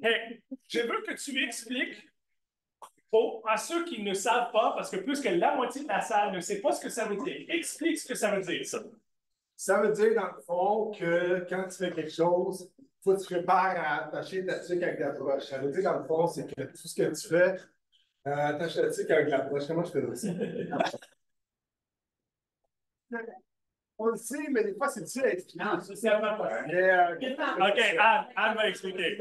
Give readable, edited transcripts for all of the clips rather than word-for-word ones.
Hey, je veux que tu expliques à ceux qui ne savent pas, parce que plus que la moitié de la salle ne sait pas ce que ça veut dire. Explique ce que ça veut dire, ça. Ça veut dire, dans le fond, que quand tu fais quelque chose, il faut que tu prépares à attacher ta tuque avec la broche. Ça veut dire, dans le fond, c'est que tout ce que tu fais, attache ta tuque avec la broche. Comment je fais ça? On le sait, mais des fois, c'est difficile à expliquer. Non, ça, c'est avant. OK, Anne va expliquer.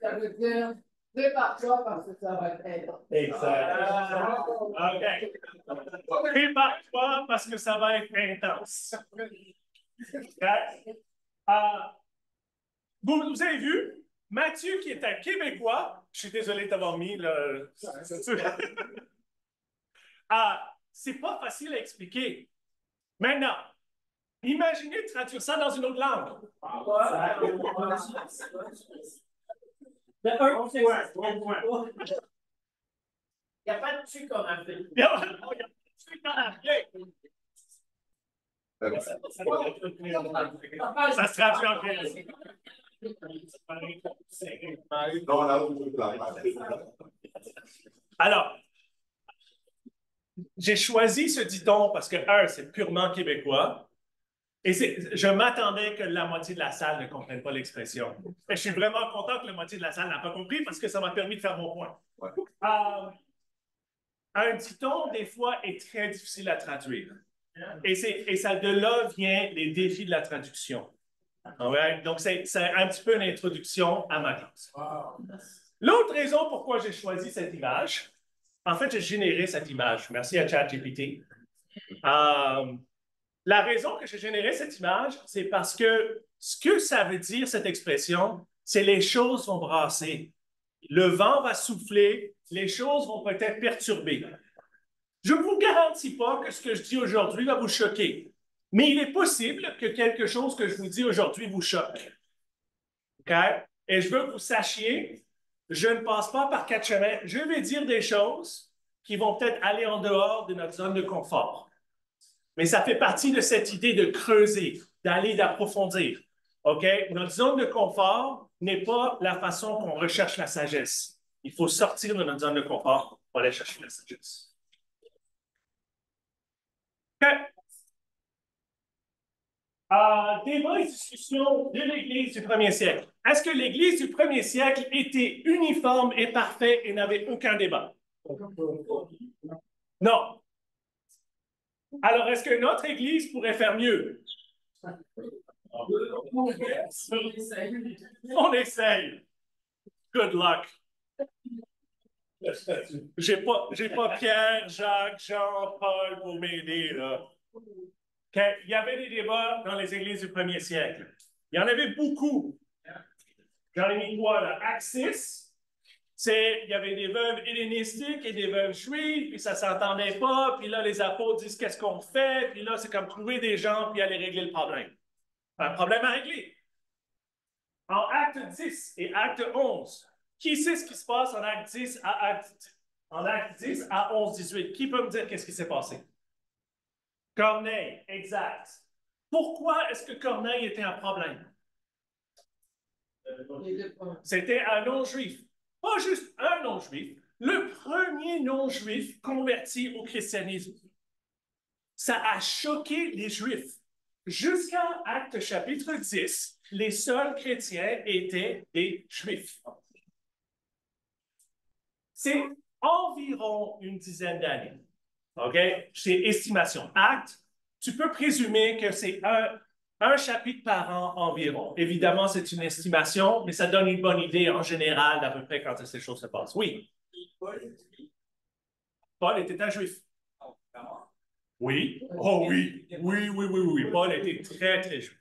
Ça veut dire, prépare-toi parce que ça va être intense. Exact. OK. Prépare-toi parce que ça va être intense. Okay. Vous avez vu, Mathieu, qui est un Québécois, je suis désolé de t'avoir mis le. C'est pas facile à expliquer. Maintenant, imaginez traduire ça dans une autre langue. Il n'y a pas de tu comme Afrique. Il n'y a pas de tu comme Afrique. Ça se traduit en quel? Alors, j'ai choisi ce dicton parce que, c'est purement québécois. Et je m'attendais que la moitié de la salle ne comprenne pas l'expression. Et je suis vraiment content que la moitié de la salle n'a pas compris parce que ça m'a permis de faire mon point. Ouais. Un dicton, des fois, est très difficile à traduire. Et ça, de là vient les défis de la traduction. Right? Donc, c'est un petit peu l'introduction à ma classe. L'autre raison pourquoi j'ai choisi cette image, en fait, j'ai généré cette image. Merci à ChatGPT. La raison que j'ai généré cette image, c'est parce que ce que ça veut dire, cette expression, c'est les choses vont brasser. Le vent va souffler, les choses vont peut-être perturber. Je ne vous garantis pas que ce que je dis aujourd'hui va vous choquer, mais il est possible que quelque chose que je vous dis aujourd'hui vous choque. OK? Et je veux que vous sachiez, je ne passe pas par quatre chemins. Je vais dire des choses qui vont peut-être aller en dehors de notre zone de confort. Mais ça fait partie de cette idée de creuser, d'aller, d'approfondir. OK? Notre zone de confort n'est pas la façon qu'on recherche la sagesse. Il faut sortir de notre zone de confort pour aller chercher la sagesse. OK. Débat et discussion de l'Église du 1er siècle. Est-ce que l'Église du 1er siècle était uniforme et parfaite et n'avait aucun débat? Non. Alors, est-ce que notre Église pourrait faire mieux? On essaye. Good luck. J'ai pas Pierre, Jacques, Jean, Paul pour m'aider, là. Il y avait des débats dans les églises du 1er siècle. Il y en avait beaucoup. J'en ai mis trois, là. Axis, il y avait des veuves hellénistiques et des veuves juives, puis ça ne s'entendait pas, puis là, les apôtres disent qu'est-ce qu'on fait, puis là, c'est comme trouver des gens, puis aller régler le problème. Un problème à régler. En acte 10 et acte 11, qui sait ce qui se passe en acte 10 à 11-18? Qui peut me dire qu'est-ce qui s'est passé? Corneille, exact. Pourquoi est-ce que Corneille était un problème? C'était un non-juif. Pas juste un non-juif, le premier non-juif converti au christianisme. Ça a choqué les Juifs. Jusqu'à Acte chapitre 10, les seuls chrétiens étaient des Juifs. C'est environ une dizaine d'années. OK? C'est estimation. Acte, tu peux présumer que c'est un chapitre par an environ. Évidemment, c'est une estimation, mais ça donne une bonne idée en général d'à peu près quand ces choses se passent. Oui. Paul était un juif. Oui. Oh oui. Oui. Paul était très, très juif.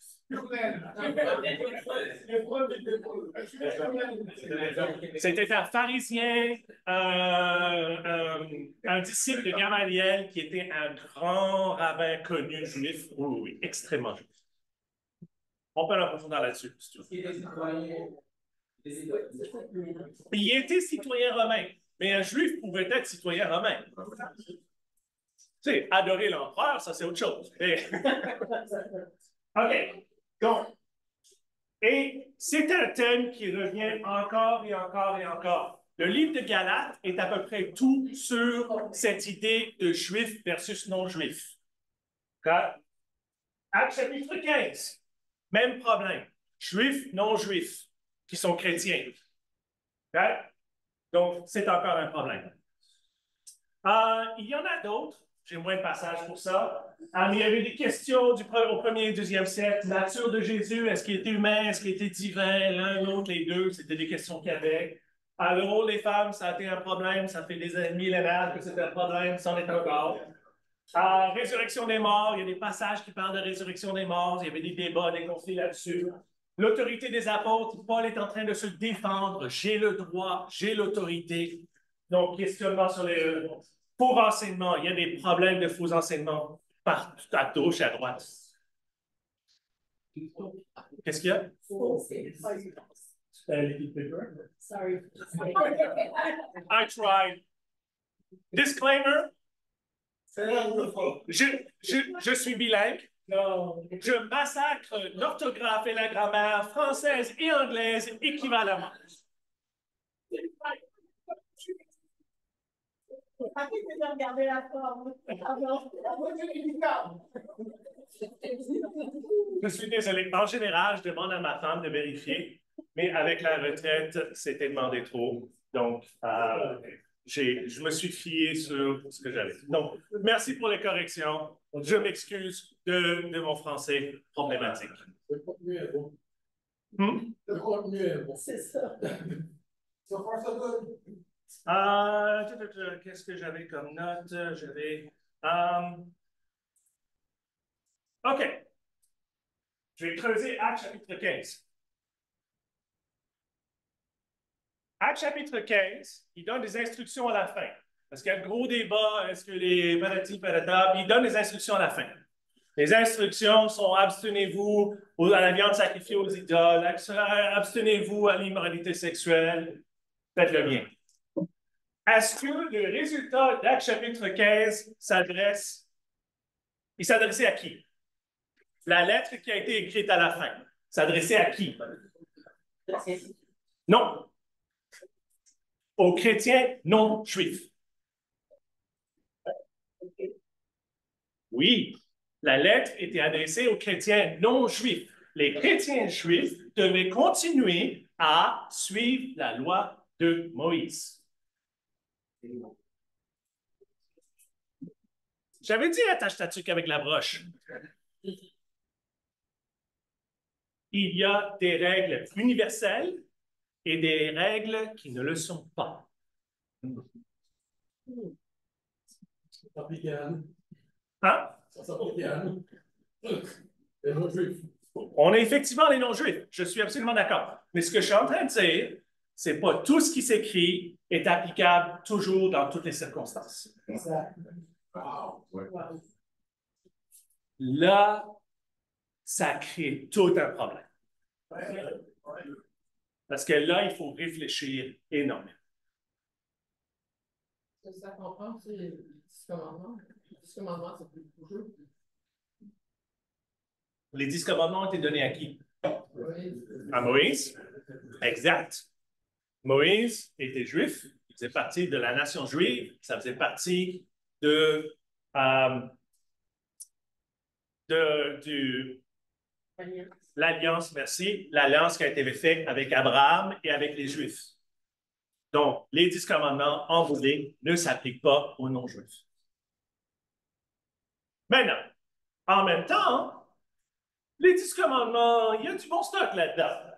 C'était un pharisien, un disciple de Gamaliel qui était un grand rabbin connu juif. Oui, extrêmement juif. On peut en approfondir là-dessus, si tu veux. Il était citoyen romain, mais un juif pouvait être citoyen romain. Tu sais, adorer l'empereur, ça, c'est autre chose. OK. Donc, et c'est un thème qui revient encore et encore et encore. Le livre de Galates est à peu près tout sur cette idée de juif versus non-juif. Acte chapitre 15, même problème. Juifs, non-juifs, qui sont chrétiens. Okay? Donc, c'est encore un problème. Il y en a d'autres. J'ai moins de passages pour ça. Mais il y avait des questions au 1er et 2e siècle. Nature de Jésus, est-ce qu'il était humain, est-ce qu'il était divin, l'un, l'autre, les deux? C'était des questions qu'il y avait. Le rôle des femmes, ça a été un problème. Ça fait des millénaires que c'est un problème. Ça en est encore. Résurrection des morts, il y a des passages qui parlent de résurrection des morts. Il y avait des débats, des conflits là-dessus. L'autorité des apôtres, Paul est en train de se défendre. J'ai le droit, j'ai l'autorité. Donc, questionnement sur les faux renseignements. Il y a des problèmes de faux enseignements partout, à gauche et à droite. Qu'est-ce qu'il y a? Sorry. I tried. Disclaimer. Je suis bilingue. Je massacre l'orthographe et la grammaire française et anglaise équivalemment. De regarder la forme. Je suis désolé. En général, je demande à ma femme de vérifier, mais avec la retraite, c'était demandé trop. Donc, je me suis fié sur ce que j'avais. Donc, merci pour les corrections. Je m'excuse de mon français problématique. Le contenu est bon. Le contenu est bon. C'est ça. So far, so good. Qu'est-ce que j'avais comme note? OK. Je vais creuser Actes chapitre 15. Actes chapitre 15, il donne des instructions à la fin. Parce qu'il y a un gros débat, est-ce que les maladies, il donne des instructions à la fin. Les instructions sont abstenez-vous à la viande sacrifiée aux idoles, abstenez-vous à l'immoralité sexuelle, faites-le bien. Est-ce que le résultat d'Actes chapitre 15 il s'adressait à qui? La lettre qui a été écrite à la fin, s'adressait à qui? Non. Aux chrétiens non juifs. Oui, la lettre était adressée aux chrétiens non juifs. Les chrétiens juifs devaient continuer à suivre la loi de Moïse. J'avais dit attache ta tuque avec la broche. Il y a des règles universelles et des règles qui ne le sont pas. Hein? On est effectivement les non-juifs. Je suis absolument d'accord. Mais ce que je suis en train de dire, c'est pas tout ce qui s'écrit est applicable toujours dans toutes les circonstances. Là, ça crée tout un problème. Parce que là, il faut réfléchir énormément. Ça comprend, c'est les 10 commandements. Les 10 commandements, c'est plus toujours. Les 10 commandements ont été donnés à qui? À Moïse. Exact. Moïse était juif, il faisait partie de la nation juive, ça faisait partie de l'alliance, merci, l'alliance qui a été faite avec Abraham et avec les Juifs. Donc, les 10 commandements envolés ne s'appliquent pas aux non-juifs. Maintenant, en même temps, les 10 commandements, il y a du bon stock là-dedans.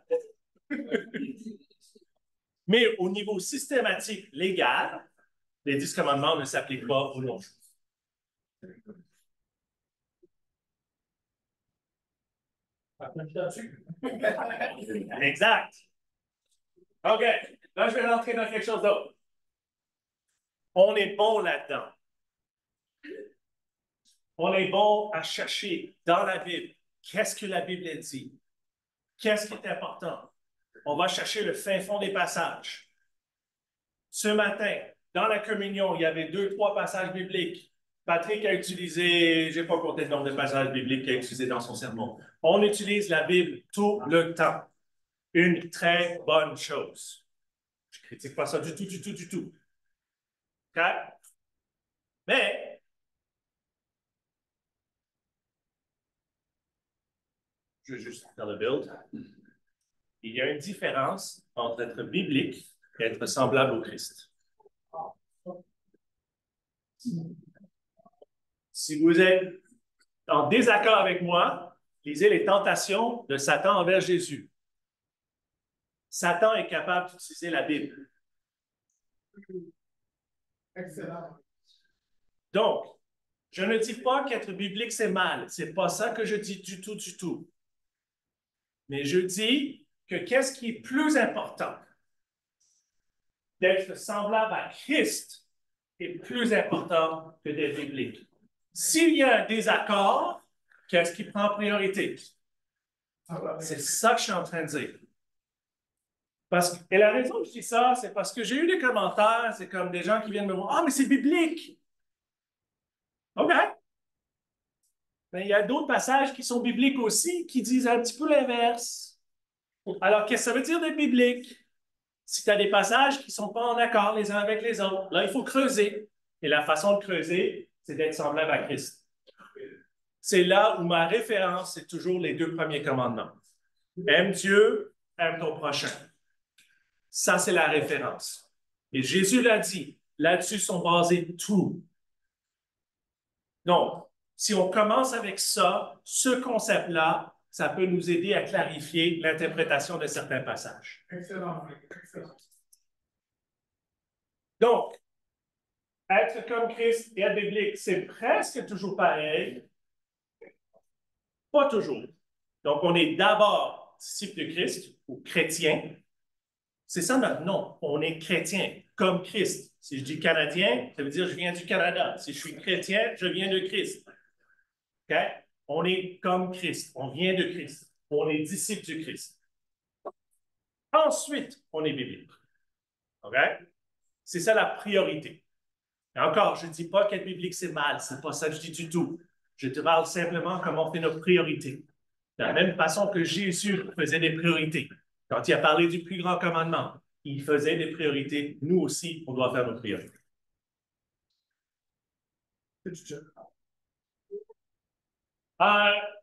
Mais au niveau systématique, légal, les 10 commandements ne s'appliquent pas aux non-juifs. Exact. OK. Là, je vais rentrer dans quelque chose d'autre. On est bon là-dedans. On est bon à chercher dans la Bible qu'est-ce que la Bible dit. Qu'est-ce qui est important? On va chercher le fin fond des passages. Ce matin, dans la communion, il y avait 2, 3 passages bibliques Patrick a utilisé, je n'ai pas compté le nombre de passages bibliques qu'il a utilisé dans son sermon. On utilise la Bible tout le temps. Une très bonne chose. Je ne critique pas ça du tout, du tout, du tout. OK? Mais, je vais juste faire le build. Il y a une différence entre être biblique et être semblable au Christ. Si vous êtes en désaccord avec moi, lisez les tentations de Satan envers Jésus. Satan est capable d'utiliser la Bible. Excellent. Donc, je ne dis pas qu'être biblique, c'est mal. Ce n'est pas ça que je dis du tout, du tout. Mais je dis que qu'est-ce qui est plus important? D'être semblable à Christ est plus important que d'être biblique. S'il y a un désaccord, qu'est-ce qui prend priorité? C'est ça que je suis en train de dire. Et la raison que je dis ça, c'est parce que j'ai eu des commentaires, c'est comme des gens qui viennent me voir, ah, mais c'est biblique. OK. Mais il y a d'autres passages qui sont bibliques aussi, qui disent un petit peu l'inverse. Alors, qu'est-ce que ça veut dire d'être biblique? Si tu as des passages qui ne sont pas en accord les uns avec les autres, là, il faut creuser. Et la façon de creuser, c'est d'être semblable à Christ. C'est là où ma référence, c'est toujours les 2 premiers commandements. Aime Dieu, aime ton prochain. Ça, c'est la référence. Et Jésus l'a dit, là-dessus sont basés tout. Donc, si on commence avec ça, ce concept-là, ça peut nous aider à clarifier l'interprétation de certains passages. Excellent. Excellent. Donc, être comme Christ et être biblique, c'est presque toujours pareil. Pas toujours. Donc, on est d'abord disciple de Christ ou chrétien. C'est ça notre nom. On est chrétien, comme Christ. Si je dis canadien, ça veut dire je viens du Canada. Si je suis chrétien, je viens de Christ. OK? On est comme Christ. On vient de Christ. On est disciple du Christ. Ensuite, on est biblique. OK? C'est ça la priorité. Et encore, je ne dis pas qu'être biblique, c'est mal. Ce n'est pas ça que je dis du tout. Je te parle simplement comment on fait nos priorités. De la même façon que Jésus faisait des priorités. Quand il a parlé du plus grand commandement, il faisait des priorités. Nous aussi, on doit faire nos priorités.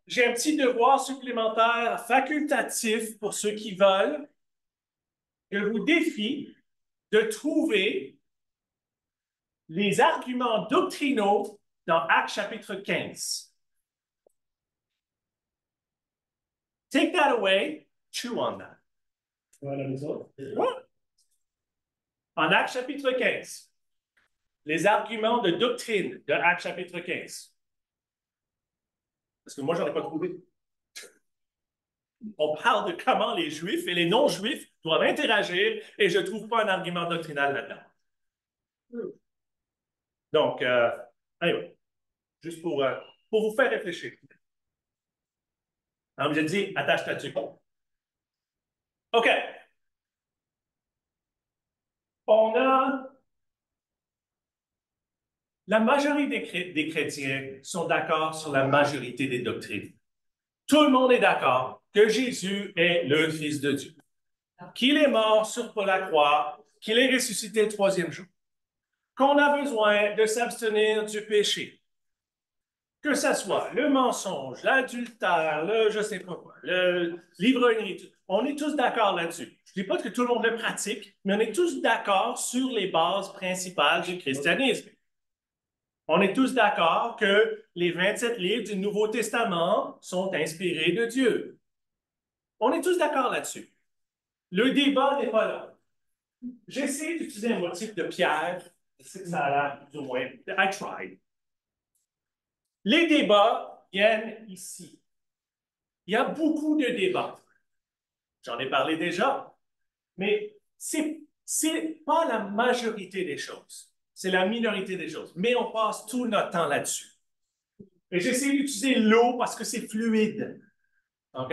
J'ai un petit devoir supplémentaire facultatif pour ceux qui veulent. Je vous défie de trouver les arguments doctrinaux dans Actes chapitre 15. Take that away, chew on that. En Actes chapitre 15, les arguments de doctrine de Actes chapitre 15. Parce que moi, je n'en ai pas trouvé. On parle de comment les Juifs et les non-Juifs doivent interagir et je ne trouve pas un argument doctrinal là-dedans. Donc, anyway, juste pour vous faire réfléchir. Alors, je dis, attache ta tuque. OK. On a la majorité des chrétiens sont d'accord sur la majorité des doctrines. Tout le monde est d'accord que Jésus est le Fils de Dieu, qu'il est mort sur la croix, qu'il est ressuscité le 3e jour, qu'on a besoin de s'abstenir du péché, que ce soit le mensonge, l'adultère, le je ne sais pas quoi, l'ivrognerie, on est tous d'accord là-dessus. Je ne dis pas que tout le monde le pratique, mais on est tous d'accord sur les bases principales du christianisme. On est tous d'accord que les 27 livres du Nouveau Testament sont inspirés de Dieu. On est tous d'accord là-dessus. Le débat n'est pas là. J'essaie d'utiliser un motif de Pierre. Je sais que ça a l'air plus ou moins. I tried. Les débats viennent ici. Il y a beaucoup de débats. J'en ai parlé déjà. Mais ce n'est pas la majorité des choses. C'est la minorité des choses. Mais on passe tout notre temps là-dessus. Et j'essaie d'utiliser l'eau parce que c'est fluide. OK?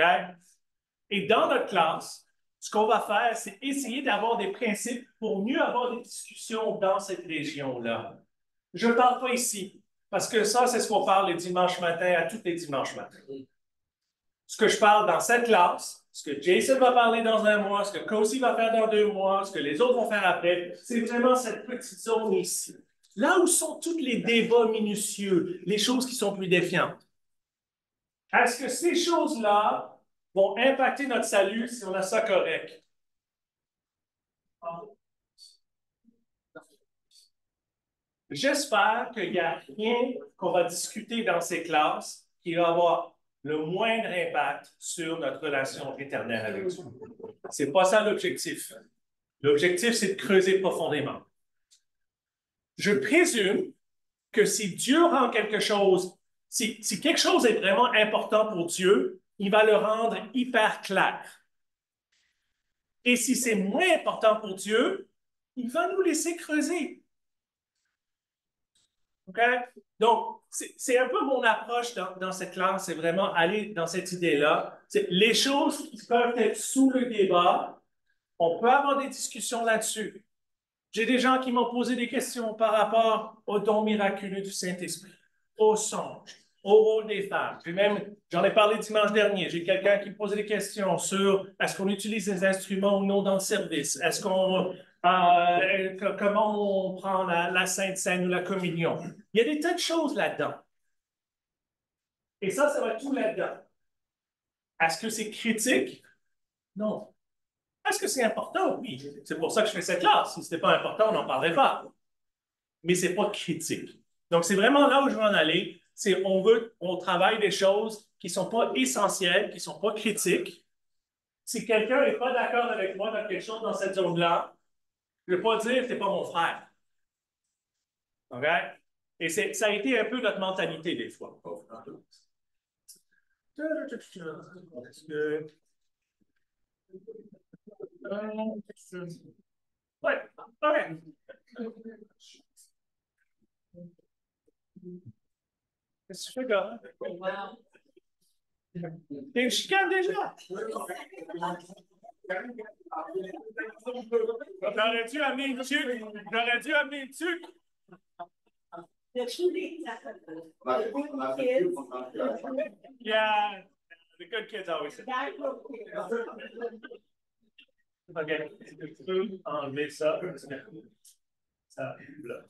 Et dans notre classe, ce qu'on va faire, c'est essayer d'avoir des principes pour mieux avoir des discussions dans cette région-là. Je ne parle pas ici Parce que ça, c'est ce qu'on parle les dimanches matins à tous les dimanches matins. Ce que je parle dans cette classe, ce que Jason va parler dans un mois, ce que Cozy va faire dans 2 mois, ce que les autres vont faire après, c'est vraiment cette petite zone ici. Là où sont tous les débats minutieux, les choses qui sont plus défiantes. Est-ce que ces choses-là vont impacter notre salut si on a ça correct? J'espère qu'il n'y a rien qu'on va discuter dans ces classes qui va avoir le moindre impact sur notre relation éternelle avec Dieu. Ce n'est pas ça l'objectif. L'objectif, c'est de creuser profondément. Je présume que si Dieu rend quelque chose, si quelque chose est vraiment important pour Dieu, il va le rendre hyper clair. Et si c'est moins important pour Dieu, il va nous laisser creuser. OK? Donc, c'est un peu mon approche dans cette classe, c'est vraiment aller dans cette idée-là. Les choses qui peuvent être sous le débat, on peut avoir des discussions là-dessus. J'ai des gens qui m'ont posé des questions par rapport au don miraculeux du Saint-Esprit, au songe, au rôle des femmes. Puis même, j'en ai parlé dimanche dernier, j'ai quelqu'un qui me posait des questions sur est-ce qu'on utilise des instruments ou non dans le service? Est-ce qu'on comment on prend la Sainte Seine ou la communion? Il y a des tas de choses là-dedans. Et ça va tout là-dedans. Est-ce que c'est critique? Non. Est-ce que c'est important? Oui. C'est pour ça que je fais cette classe. Si ce n'était pas important, on n'en parlerait pas. Mais ce n'est pas critique. Donc, c'est vraiment là où je veux en aller. C'est on travaille des choses qui ne sont pas essentielles, qui ne sont pas critiques. Si quelqu'un n'est pas d'accord avec moi dans quelque chose dans cette zone-là, je ne vais pas dire que tu n'es pas mon frère. OK? Et ça a été un peu notre mentalité des fois. Ouais, OK. Qu'est-ce que tu fais, gars? T'es une chicane déjà? J'aurais dû amener une tuque. J'aurais dû amener une tuque. Yeah, the good kids always say. OK. Tu peux enlever ça. Ça, là.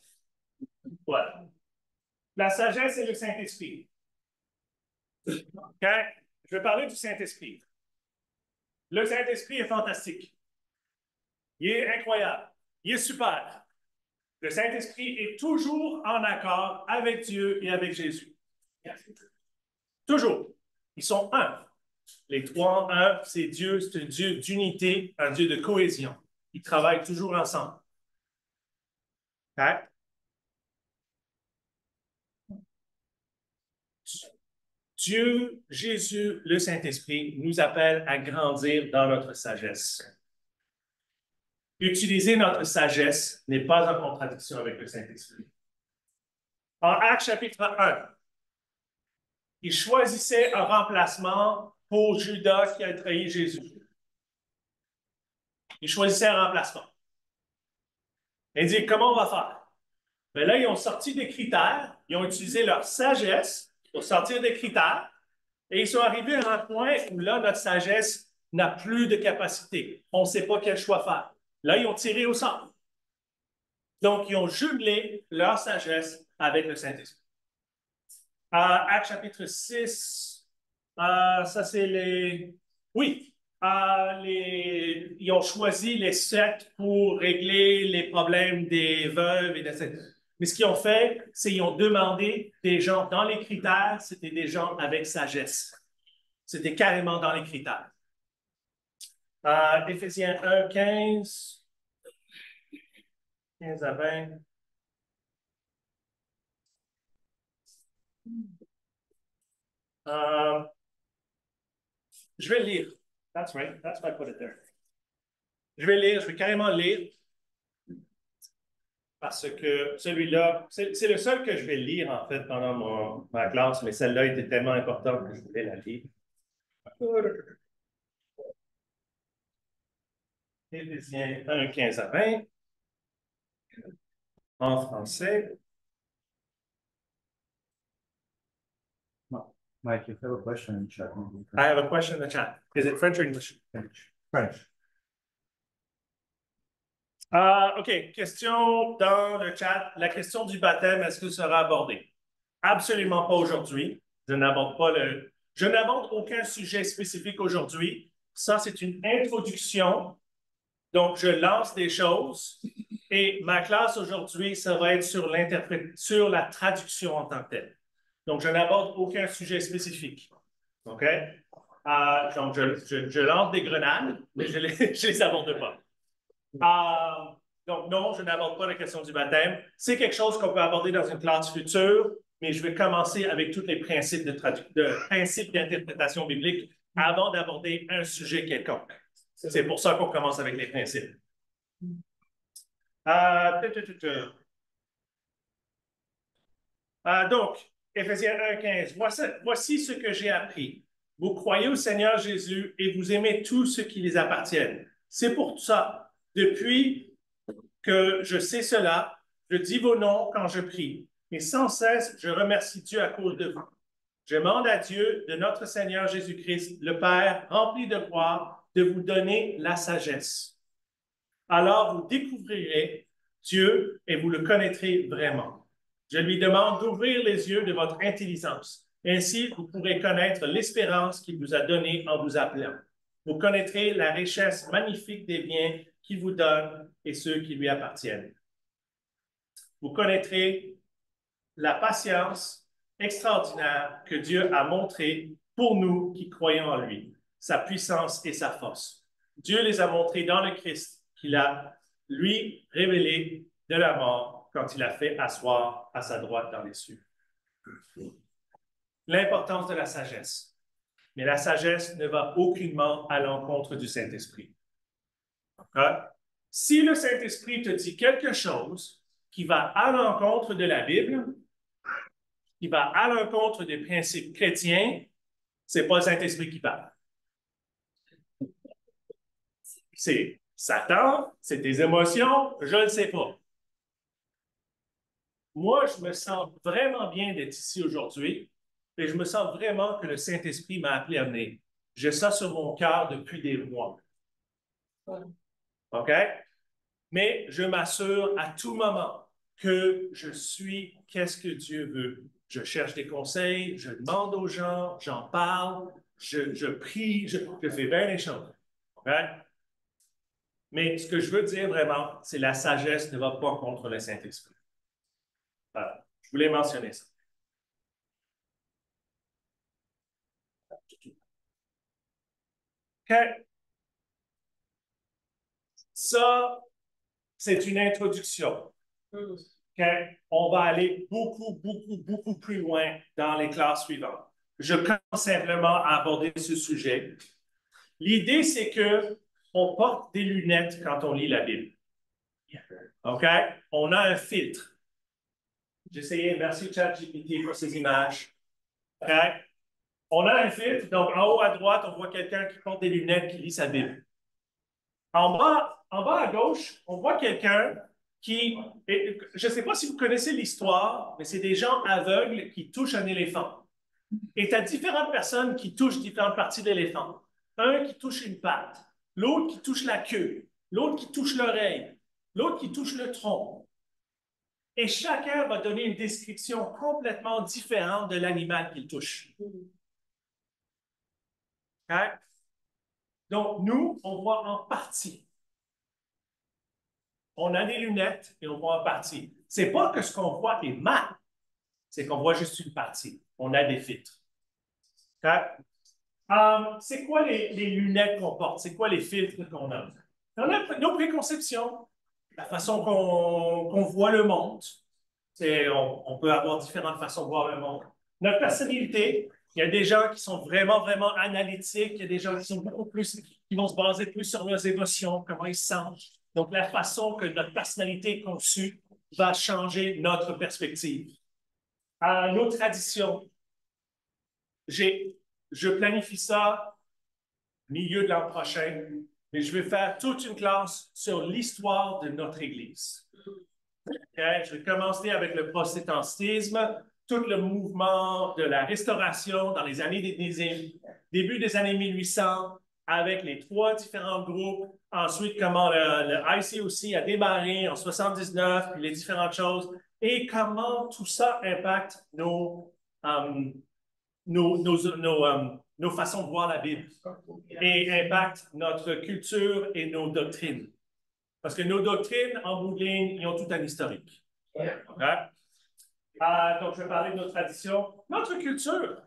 Voilà. La sagesse et le Saint-Esprit. OK? Je vais parler du Saint-Esprit. Le Saint-Esprit est fantastique. Il est incroyable. Il est super. Le Saint-Esprit est toujours en accord avec Dieu et avec Jésus. Toujours. Ils sont un. Les trois en un, c'est Dieu, c'est un Dieu d'unité, un Dieu de cohésion. Ils travaillent toujours ensemble. Okay? Dieu, Jésus, le Saint-Esprit nous appelle à grandir dans notre sagesse. Utiliser notre sagesse n'est pas en contradiction avec le Saint-Esprit. En Actes chapitre 1, il choisissait un remplacement pour Judas qui a trahi Jésus. Il choisissait un remplacement. Il dit, comment on va faire? Mais là, ils ont sorti des critères, ils ont utilisé leur sagesse pour sortir des critères, et ils sont arrivés à un point où là, notre sagesse n'a plus de capacité. On ne sait pas quel choix faire. Là, ils ont tiré au sort. Donc, ils ont jumelé leur sagesse avec le Saint-Esprit. Actes chapitre 6, ça c'est les... Oui, ils ont choisi les sectes pour régler les problèmes des veuves et de... Mais ce qu'ils ont fait, c'est qu'ils ont demandé des gens, dans les critères, c'était des gens avec sagesse. C'était carrément dans les critères. Éphésiens 1, 15 à 20. Je vais le lire. That's right. That's why I put it there. Je vais lire, je vais carrément lire. Parce que celui-là, c'est le seul que je vais lire, en fait, pendant ma classe, mais celle-là était tellement importante que je voulais la lire. Éphésiens 1, 15 à 20. En français. Mike, if you have a question in chat. I have a question in the chat. Is it French or English? French. OK. Question dans le chat. La question du baptême, est-ce que sera abordée? Absolument pas aujourd'hui. Je n'aborde aucun sujet spécifique aujourd'hui. Ça, c'est une introduction. Donc, je lance des choses. Et ma classe aujourd'hui, ça va être sur la traduction en tant que telle. Donc, je n'aborde aucun sujet spécifique. OK? Donc, je lance des grenades, mais je les aborde pas. Donc, non, je n'aborde pas la question du baptême. C'est quelque chose qu'on peut aborder dans une classe future, mais je vais commencer avec tous les principes principes d'interprétation biblique avant d'aborder un sujet quelconque. C'est pour ça qu'on commence avec les principes. Donc, Éphésiens 1,15. Voici ce que j'ai appris. Vous croyez au Seigneur Jésus et vous aimez tout ce qui les appartient. C'est pour ça, depuis que je sais cela, je dis vos noms quand je prie. Et sans cesse, je remercie Dieu à cause de vous. Je demande à Dieu, de notre Seigneur Jésus-Christ, le Père, rempli de gloire, de vous donner la sagesse. Alors vous découvrirez Dieu et vous le connaîtrez vraiment. Je lui demande d'ouvrir les yeux de votre intelligence. Ainsi, vous pourrez connaître l'espérance qu'il vous a donnée en vous appelant. Vous connaîtrez la richesse magnifique des biens qu'il vous donne et ceux qui lui appartiennent. Vous connaîtrez la patience extraordinaire que Dieu a montrée pour nous qui croyons en lui, sa puissance et sa force. Dieu les a montrés dans le Christ qu'il a, lui, révélé de la mort quand il a fait asseoir à sa droite dans les cieux. L'importance de la sagesse. Mais la sagesse ne va aucunement à l'encontre du Saint-Esprit. Okay? Si le Saint-Esprit te dit quelque chose qui va à l'encontre de la Bible, qui va à l'encontre des principes chrétiens, c'est pas le Saint-Esprit qui parle. C'est Satan, c'est tes émotions, je ne sais pas. Moi, je me sens vraiment bien d'être ici aujourd'hui et je me sens vraiment que le Saint-Esprit m'a appelé à venir. J'ai ça sur mon cœur depuis des mois. OK? Mais je m'assure à tout moment que je suis qu'est-ce que Dieu veut. Je cherche des conseils, je demande aux gens, j'en parle, je prie, je fais bien les choses. OK? Mais ce que je veux dire vraiment, c'est la sagesse ne va pas contre le Saint-Esprit. Voilà. Je voulais mentionner ça. OK. Ça, c'est une introduction. OK? On va aller beaucoup plus loin dans les classes suivantes. Je commence simplement à aborder ce sujet. L'idée, c'est qu'on porte des lunettes quand on lit la Bible. OK? On a un filtre. J'ai essayé, merci ChatGPT pour ces images. OK? On a un filtre, donc en haut à droite, on voit quelqu'un qui porte des lunettes qui lit sa Bible. En bas à gauche, on voit quelqu'un qui, je ne sais pas si vous connaissez l'histoire, mais c'est des gens aveugles qui touchent un éléphant. Et tu as différentes personnes qui touchent différentes parties de l'éléphant. Un qui touche une patte, l'autre qui touche la queue, l'autre qui touche l'oreille, l'autre qui touche le tronc. Et chacun va donner une description complètement différente de l'animal qu'il touche. Okay? Donc, nous, on voit en partie. On a des lunettes et on voit en partie. Ce n'est pas que ce qu'on voit est mal, c'est qu'on voit juste une partie. On a des filtres. Okay? C'est quoi les lunettes qu'on porte? C'est quoi les filtres qu'on a? On a nos préconceptions, la façon qu'on voit le monde. On peut avoir différentes façons de voir le monde. Notre personnalité, il y a des gens qui sont vraiment analytiques, il y a des gens qui sont beaucoup plus, qui vont se baser plus sur leurs émotions, comment ils se sentent. Donc, la façon que notre personnalité est conçue va changer notre perspective. Nos traditions. Je planifie ça milieu de l'an prochain, mais je vais faire toute une classe sur l'histoire de notre Église. Okay? Je vais commencer avec le protestantisme, tout le mouvement de la restauration dans les années début des années 1800, avec les trois différents groupes. Ensuite, comment le ICOC a démarré en 79, puis les différentes choses, et comment tout ça impacte nos façons de voir la Bible et impacte notre culture et nos doctrines. Parce que nos doctrines, en bout de ligne, ils ont tout un historique. Okay? Donc, je vais parler de nos traditions. Notre culture,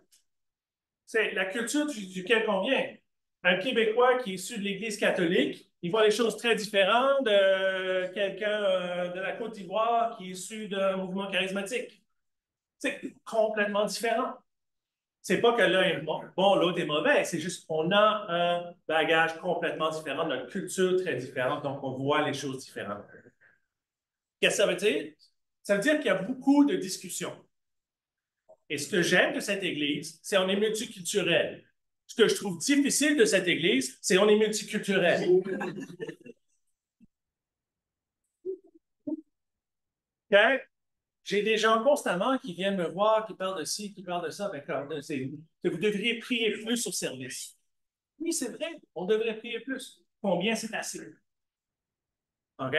c'est la culture duquel on vient. Un Québécois qui est issu de l'Église catholique, il voit les choses très différentes de quelqu'un de la Côte d'Ivoire qui est issu d'un mouvement charismatique. C'est complètement différent. C'est pas que l'un est bon, l'autre est mauvais, c'est juste qu'on a un bagage complètement différent, notre culture très différente, donc on voit les choses différemment. Qu'est-ce que ça veut dire? Ça veut dire qu'il y a beaucoup de discussions. Et ce que j'aime de cette Église, c'est qu'on est multiculturel. Ce que je trouve difficile de cette Église, c'est qu'on est multiculturel. Okay? J'ai des gens constamment qui viennent me voir, qui parlent de ci, qui parlent de ça. Ben, vous devriez prier plus au service. Oui, c'est vrai, on devrait prier plus. Combien c'est assez? OK?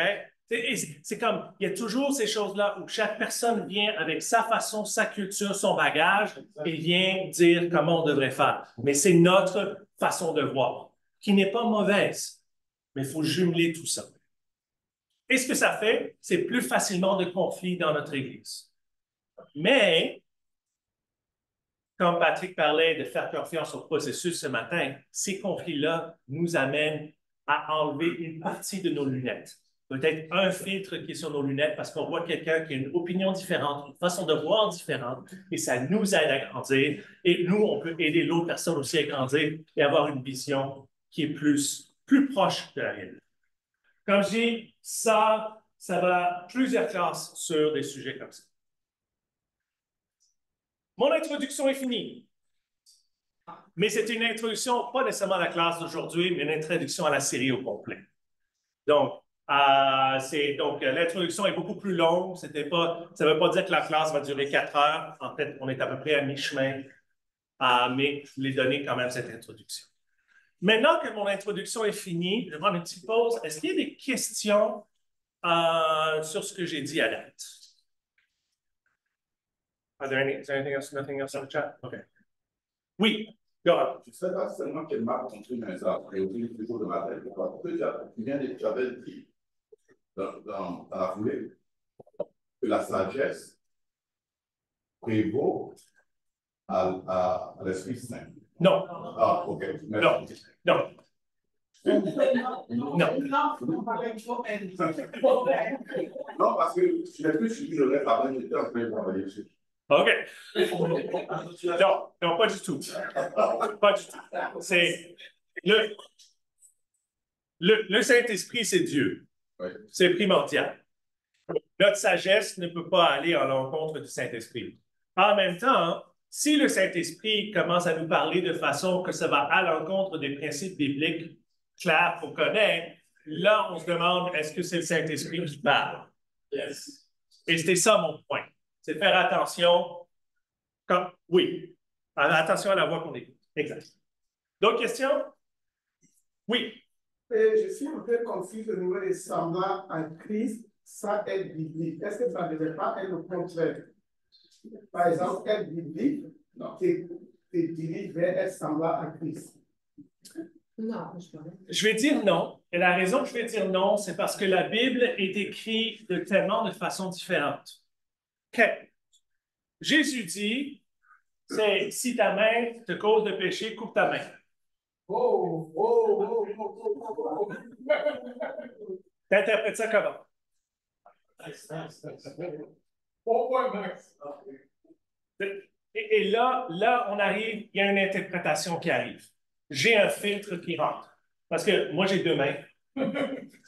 C'est comme, il y a toujours ces choses-là où chaque personne vient avec sa façon, sa culture, son bagage et vient dire comment on devrait faire. Mais c'est notre façon de voir, qui n'est pas mauvaise, mais il faut jumeler tout ça. Et ce que ça fait, c'est plus facilement de conflits dans notre Église. Mais, comme Patrick parlait de faire confiance au processus ce matin, ces conflits-là nous amènent à enlever une partie de nos lunettes. Peut-être un filtre qui est sur nos lunettes parce qu'on voit quelqu'un qui a une opinion différente, une façon de voir différente, et ça nous aide à grandir. Et nous, on peut aider l'autre personne aussi à grandir et avoir une vision qui est plus proche de la réalité. Comme je dis, ça va plusieurs classes sur des sujets comme ça. Mon introduction est finie. Mais c'est une introduction, pas nécessairement à la classe d'aujourd'hui, mais une introduction à la série au complet. Donc, l'introduction est beaucoup plus longue. Ça ne veut pas dire que la classe va durer 4 heures. En fait, on est à peu près à mi-chemin. Mais je voulais donner quand même cette introduction. Maintenant que mon introduction est finie, je vais prendre une petite pause. Est-ce qu'il y a des questions sur ce que j'ai dit à date? Is there anything else? Nothing else in the chat? OK. Oui, go ahead. Je ne sais pas seulement quelle marque construit mais ça, et utilise toujours de matériel. Pourquoi? Parce que tu avais dit dans la foulée que la sagesse prévaut à l'Esprit Saint. Non. Ah, OK. Merci. Non. Non. Non, parce que je n'ai plus suivi le reste avant que j'étais en train de travailler dessus. OK. Non, pas du tout. Pas du tout. C'est le Saint-Esprit, c'est Dieu. Oui. C'est primordial. Notre sagesse ne peut pas aller à l'encontre du Saint-Esprit. En même temps, si le Saint-Esprit commence à nous parler de façon que ça va à l'encontre des principes bibliques clairs qu'on connaît, là, on se demande, est-ce que c'est le Saint-Esprit qui parle? Yes. Et c'était ça mon point. C'est de faire attention. Oui. Attention à la voix qu'on écoute. Exact. D'autres questions? Oui. Je suis un peu confus de nouveau semblant à Christ, ça être biblique. Est-ce que ça ne devrait pas être le contraire? Par exemple, être biblique, te dirige vers être semblant à Christ. Non, je vais dire non. Et la raison que je vais dire non, c'est parce que la Bible est écrite de tellement de façons différentes. Okay. Jésus dit, c'est si ta main te cause de péché, coupe ta main. T'interprètes ça comment? Et là, on arrive, il y a une interprétation qui arrive. J'ai un filtre qui rentre. Parce que moi, j'ai 2 mains.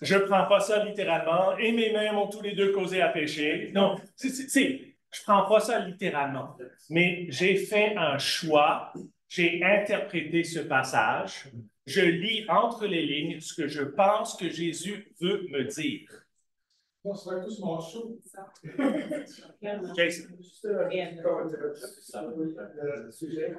Je ne prends pas ça littéralement. Et mes mains m'ont tous les 2 causé à pécher. Non, je ne prends pas ça littéralement. Mais j'ai fait un choix. J'ai interprété ce passage. Je lis entre les lignes ce que je pense que Jésus veut me dire. On serait tous mon show. Jason. Juste un commentaire sur le sujet.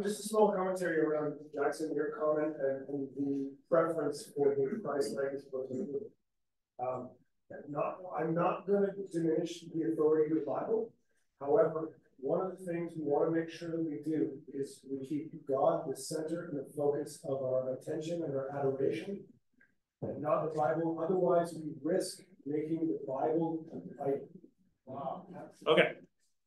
Just a small commentary around Jackson, your comment and the preference for the Christ-like book. I'm not going to diminish the authority of the Bible. However, one of the things we want to make sure that we do is we keep God the center and the focus of our attention and our adoration, and not the Bible. Otherwise, we risk making the Bible like, wow. OK.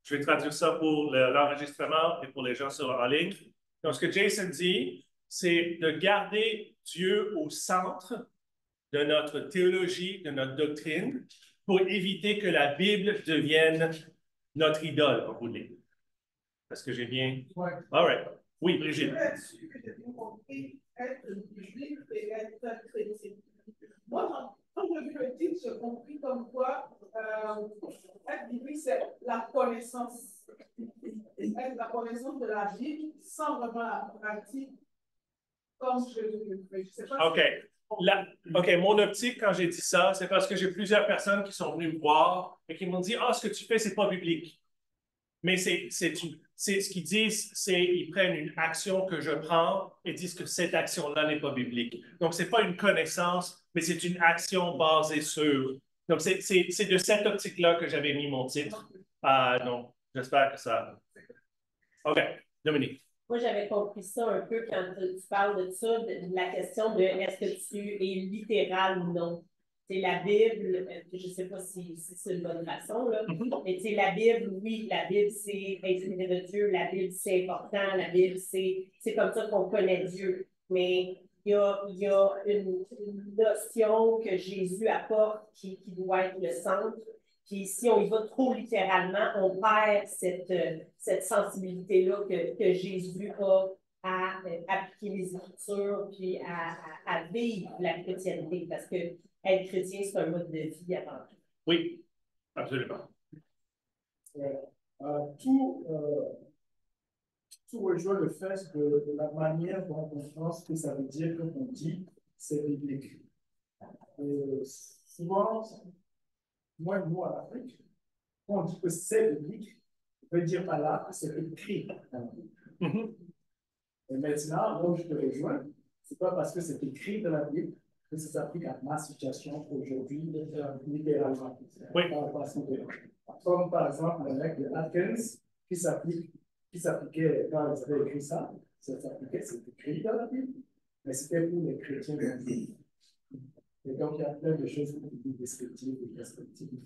Je vais traduire ça pour l'enregistrement et pour les gens en ligne. Donc, ce que Jason dit, c'est de garder Dieu au centre de notre théologie, de notre doctrine, pour éviter que la Bible devienne notre idole, en bout de ligne. Est-ce que j'ai bien? Ouais. All right. Oui, Brigitte. Là-dessus, j'ai bien compris être biblique et être chrétien. Moi, quand je vu le titre, j'ai compris comme quoi être biblique, c'est la connaissance. Être la connaissance de la Bible sans vraiment la pratique comme je le fais. Je sais pas OK. OK, mon optique, quand j'ai dit ça, c'est parce que j'ai plusieurs personnes qui sont venues me voir et qui m'ont dit, ah, ce que tu fais, c'est pas biblique. Mais c'est ce qu'ils disent, c'est ils prennent une action que je prends et disent que cette action-là n'est pas biblique. Donc, c'est pas une connaissance, mais c'est une action basée sur. Donc, c'est de cette optique-là que j'avais mis mon titre. Donc, j'espère que ça. OK, Dominique. Moi, j'avais compris ça un peu quand tu parles de ça, de la question de est-ce que tu es littéral ou non. C'est la Bible, je ne sais pas si c'est une bonne façon, là, mais c'est la Bible, oui, la Bible, c'est inspiré de Dieu, la Bible, c'est important, la Bible, c'est comme ça qu'on connaît Dieu. Mais il y a une notion que Jésus apporte qui doit être le centre. Puis si on y va trop littéralement, on perd cette sensibilité-là que Jésus a à appliquer les Écritures puis à vivre la chrétienté. Parce que être chrétien, c'est un mode de vie avant tout. Oui, absolument. Tout rejoint le fait de la manière dont on pense que ça veut dire quand on dit c'est biblique. Souvent, moi et moi en Afrique, quand on dit que c'est biblique, on veut dire par là que c'est écrit dans la Bible. Et maintenant, là où je te rejoins, c'est pas parce que c'est écrit dans la Bible que ça s'applique à ma situation aujourd'hui, littéralement. Oui. Comme par exemple le mec de Atkins qui s'appliquait quand ils avaient écrit ça, c'était écrit dans la Bible, mais c'était pour les chrétiens de la Bible. Et donc, il y a plein de choses qui sont descriptives et perspectives.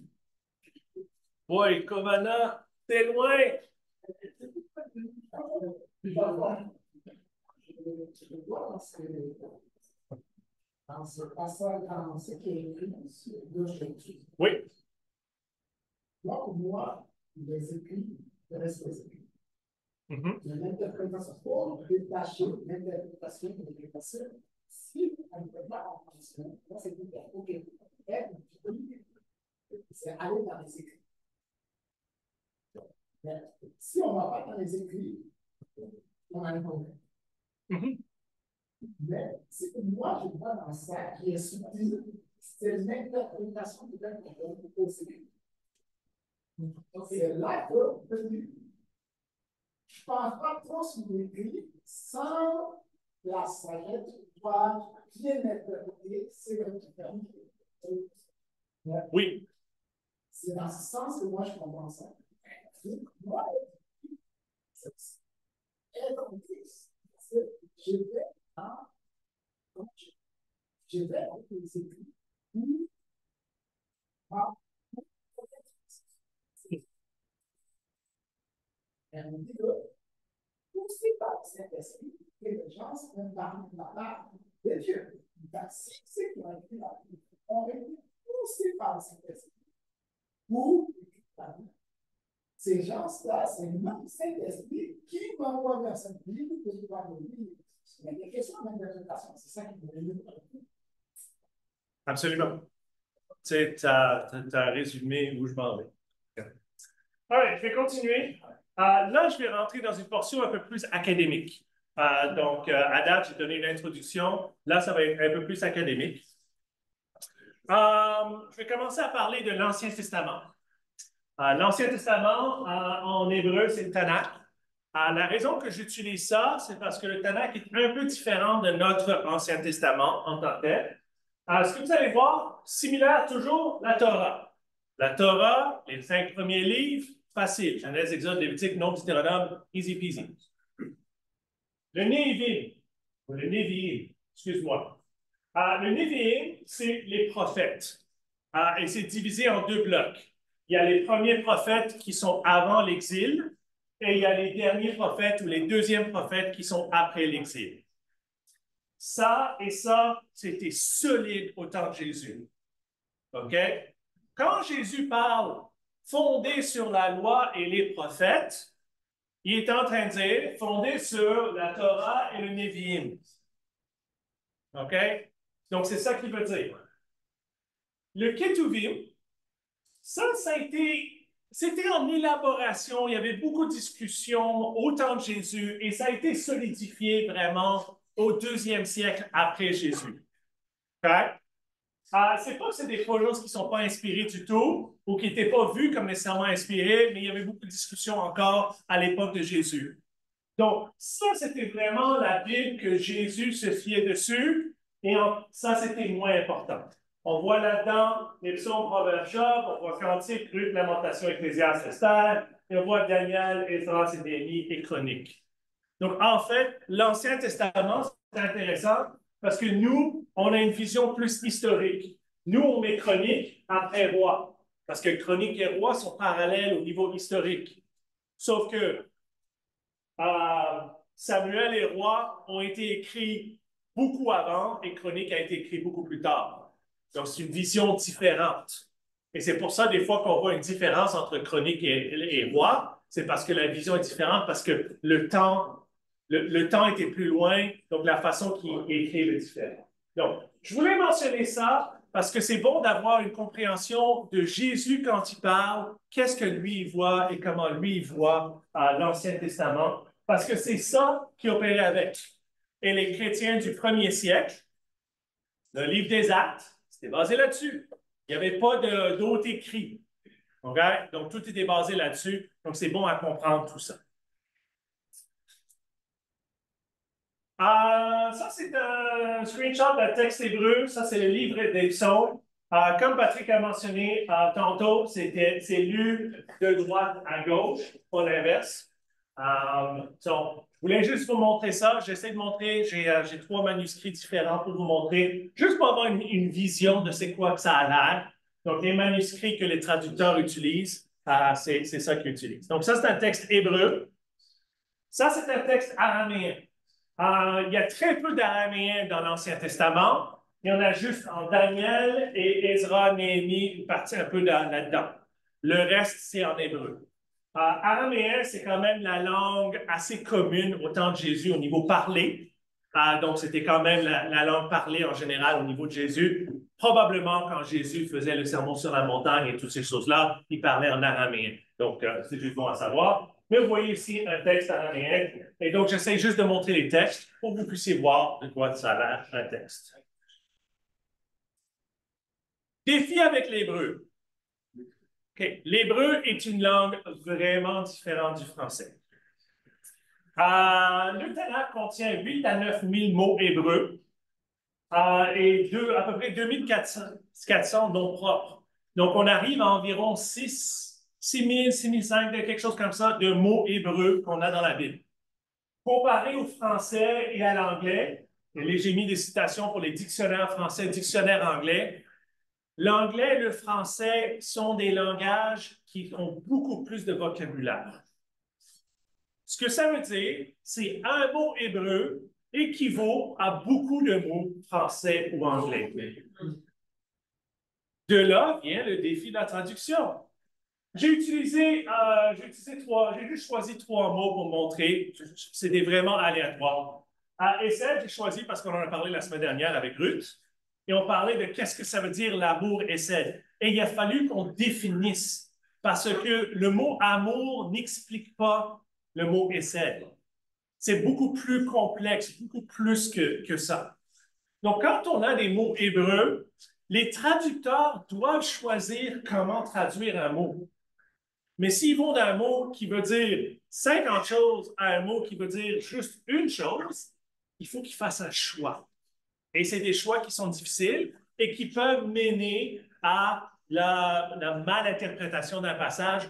Oui, Kovana, t'es loin! Dans ce passage, dans ce qui est écrit sur deux choses. Oui. Là, pour moi, les écrits restent les écrits. L'interprétation, détacher l'interprétation de l'interprétation. Si on ne peut pas en fonction, là, c'est tout. OK. C'est aller dans les écrits. Mais si on ne va pas dans les écrits, on a un problème. Mais c'est que moi, je vois dans ça qui est subtil, c'est l'interprétation de l'interprétation aussi. Donc, c'est là que je ne pense pas trop sur l'écrit sans la sagesse pouvoir bien interpréter ce que tu fais. Oui. C'est dans ce sens que moi, je comprends ça. Moi, c'est être en Christ. Je vais je vais avec les écrits et on dit que pour ces par le Saint-Esprit que les gens se prennent par la part de Dieu. Si c'est qui ont écrit la Bible, on écrit poussé par le Saint-Esprit pour écrire la Bible. Ces gens-là, c'est le même Saint-Esprit qui m'envoie vers cette Bible que je dois me lire. Il y a des questions d'interprétation, c'est ça qui me dit. Absolument. Tu as résumé où je m'en vais. All right, je vais continuer. Là, je vais rentrer dans une portion un peu plus académique. À date, j'ai donné une introduction. Là, ça va être un peu plus académique. Je vais commencer à parler de l'Ancien Testament. L'Ancien Testament, en hébreu, c'est le Tanakh. La raison que j'utilise ça, c'est parce que le Tanakh est un peu différent de notre Ancien Testament en tant que tel. Ce que vous allez voir, similaire toujours, la Torah. La Torah, les 5 premiers livres, facile. Genèse, Exode, Lévitique, Nombre, Deutéronome, easy peasy. Le Névim, ou le Néviim, excuse-moi. Le Néviim, c'est les prophètes. Et c'est divisé en 2 blocs. Il y a les premiers prophètes qui sont avant l'exil, et il y a les derniers prophètes ou les deuxièmes prophètes qui sont après l'exil. Ça et ça, c'était solide au temps de Jésus. OK? Quand Jésus parle fondé sur la loi et les prophètes, il est en train de dire fondé sur la Torah et le Néviim. OK? Donc, c'est ça qu'il veut dire. Le Ketuvim, ça a été, c'était en élaboration, il y avait beaucoup de discussions au temps de Jésus et ça a été solidifié vraiment au 2e siècle après Jésus. Okay? C'est pas que c'est des choses qui ne sont pas inspirées du tout ou qui n'étaient pas vues comme nécessairement inspirées, mais il y avait beaucoup de discussions encore à l'époque de Jésus. Donc, ça, c'était vraiment la Bible que Jésus se fiait dessus et ça, c'était moins important. On voit là-dedans les psaumes, Proverbes, Job, on voit Cantique, Ruth, Lamentation, Ecclésiaste, Esther, et on voit Daniel, Esdras, et Néhémie et Chroniques. Donc, en fait, l'Ancien Testament, c'est intéressant parce que nous, on a une vision plus historique. Nous, on met Chroniques après Roi, parce que Chroniques et Rois sont parallèles au niveau historique. Sauf que Samuel et Rois ont été écrits beaucoup avant et Chroniques a été écrit beaucoup plus tard. Donc, c'est une vision différente. Et c'est pour ça, des fois, qu'on voit une différence entre Chroniques et Rois, c'est parce que la vision est différente, parce que le temps était plus loin, donc la façon qu'il écrit est différente. Donc, je voulais mentionner ça parce que c'est bon d'avoir une compréhension de Jésus quand il parle, qu'est-ce que lui il voit et comment lui il voit l'Ancien Testament, parce que c'est ça qui opérait avec. Et les chrétiens du 1er siècle, le livre des Actes, c'était basé là-dessus. Il n'y avait pas d'autres écrits. Okay? Donc, tout était basé là-dessus. Donc, c'est bon à comprendre tout ça. Ça, c'est un screenshot d'un texte hébreu. Ça, c'est le livre des psaumes. Comme Patrick a mentionné tantôt, c'est lu de droite à gauche, pas l'inverse. Je voulais juste vous montrer ça. J'essaie de montrer, j'ai 3 manuscrits différents pour vous montrer, juste pour avoir une vision de c'est quoi que ça a l'air. Donc, les manuscrits que les traducteurs utilisent, c'est ça qu'ils utilisent. Donc, ça, c'est un texte hébreu. Ça, c'est un texte araméen. Il y a très peu d'araméen dans l'Ancien Testament. Il y en a juste en Daniel et Ezra, Néhémie, une partie un peu là-dedans. Le reste, c'est en hébreu. Araméen, c'est quand même la langue assez commune au temps de Jésus au niveau parlé. Donc, c'était quand même la langue parlée en général au niveau de Jésus. Probablement, quand Jésus faisait le sermon sur la montagne et toutes ces choses-là, il parlait en araméen. Donc, c'est juste bon à savoir. Mais vous voyez ici un texte araméen. Et donc, j'essaie juste de montrer les textes pour que vous puissiez voir de quoi ça a l'air, un texte. Défi avec l'hébreu. Okay. L'hébreu est une langue vraiment différente du français. Le Tanakh contient 8 à 9 000 mots hébreux et à peu près 2400 noms propres. Donc, on arrive à environ 6 000, 6 500, quelque chose comme ça, de mots hébreux qu'on a dans la Bible. Comparé au français et à l'anglais, et j'ai mis des citations pour les dictionnaires français, dictionnaires anglais. L'anglais et le français sont des langages qui ont beaucoup plus de vocabulaire. Ce que ça veut dire, c'est un mot hébreu équivaut à beaucoup de mots français ou anglais. De là vient le défi de la traduction. J'ai juste choisi 3 mots pour montrer. C'était vraiment aléatoire. Essed, j'ai choisi parce qu'on en a parlé la semaine dernière avec Ruth. Et on parlait de qu'est-ce que ça veut dire l'amour Essed. Et il a fallu qu'on définisse parce que le mot amour n'explique pas le mot Essed. C'est beaucoup plus complexe, beaucoup plus que ça. Donc, quand on a des mots hébreux, les traducteurs doivent choisir comment traduire un mot. Mais s'ils vont d'un mot qui veut dire 50 choses à un mot qui veut dire juste une chose, il faut qu'ils fassent un choix. Et c'est des choix qui sont difficiles et qui peuvent mener à la malinterprétation d'un passage.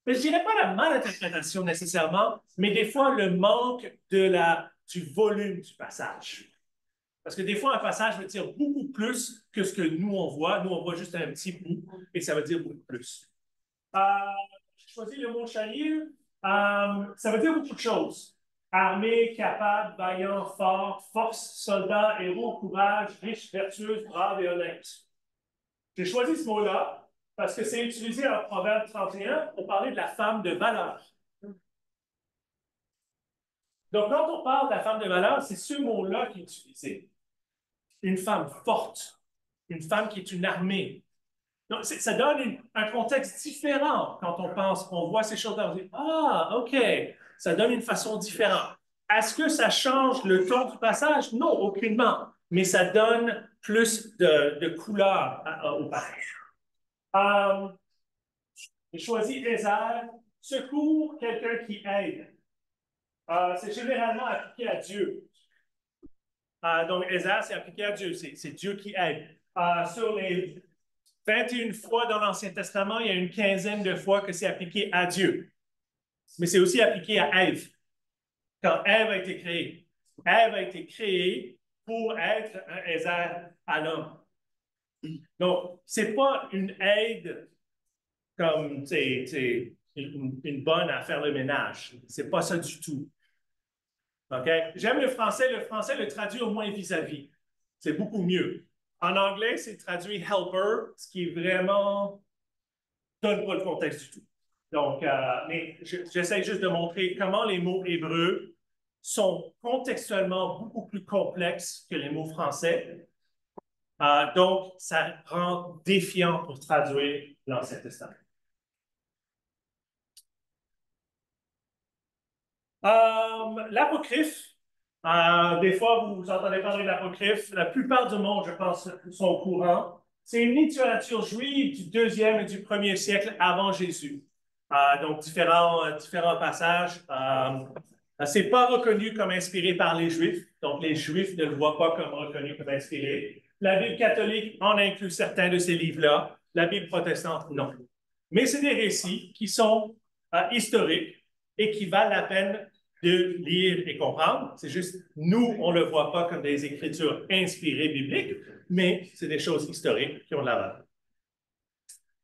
Mais je ne dirais pas la malinterprétation nécessairement, mais des fois le manque du volume du passage. Parce que des fois, un passage veut dire beaucoup plus que ce que nous, on voit. Nous, on voit juste un petit bout et ça veut dire beaucoup plus. J'ai choisi le mot Shahir. Ça veut dire beaucoup de choses. Armée, capable, vaillant, fort, force, soldat, héros, courage, riche, vertueuse, brave et honnête. J'ai choisi ce mot-là parce que c'est utilisé en Proverbe 31 pour parler de la femme de valeur. Donc, quand on parle de la femme de valeur, c'est ce mot-là qui est utilisé. Une femme forte, une femme qui est une armée. Donc, ça donne un contexte différent quand on voit ces choses-là. On dit, ah, OK, ça donne une façon différente. Est-ce que ça change le ton du passage? Non, aucunement. Mais ça donne plus de couleur au passage. J'ai choisi Ézère, secours quelqu'un qui aide. C'est généralement appliqué à Dieu. Donc, Ézère, c'est appliqué à Dieu. C'est Dieu qui aide. Sur les 21 fois dans l'Ancien Testament, il y a une quinzaine de fois que c'est appliqué à Dieu. Mais c'est aussi appliqué à Ève. Quand Ève a été créée. Ève a été créée pour être un Ézère à l'homme. Donc, ce n'est pas une aide comme une bonne à faire le ménage. Ce n'est pas ça du tout. OK? J'aime le français. Le français le traduit au moins vis-à-vis. C'est beaucoup mieux. En anglais, c'est traduit helper, ce qui est vraiment donne pas le contexte du tout. Donc, mais j'essaie juste de montrer comment les mots hébreux sont contextuellement beaucoup plus complexes que les mots français. Donc, ça rend défiant pour traduire l'Ancien Testament. L'apocryphe, des fois, vous entendez parler de l'apocryphe. La plupart du monde, je pense, sont au courant. C'est une littérature juive du 2e et du 1er siècle avant Jésus. Donc, différents passages. Ce n'est pas reconnu comme inspiré par les Juifs. Donc, les Juifs ne le voient pas comme reconnu comme inspiré. La Bible catholique en inclut certains de ces livres-là. La Bible protestante, non. Mais c'est des récits qui sont historiques et qui valent la peine de lire et comprendre. C'est juste, nous, on ne le voit pas comme des écritures inspirées bibliques, mais c'est des choses historiques qui ont de la valeur.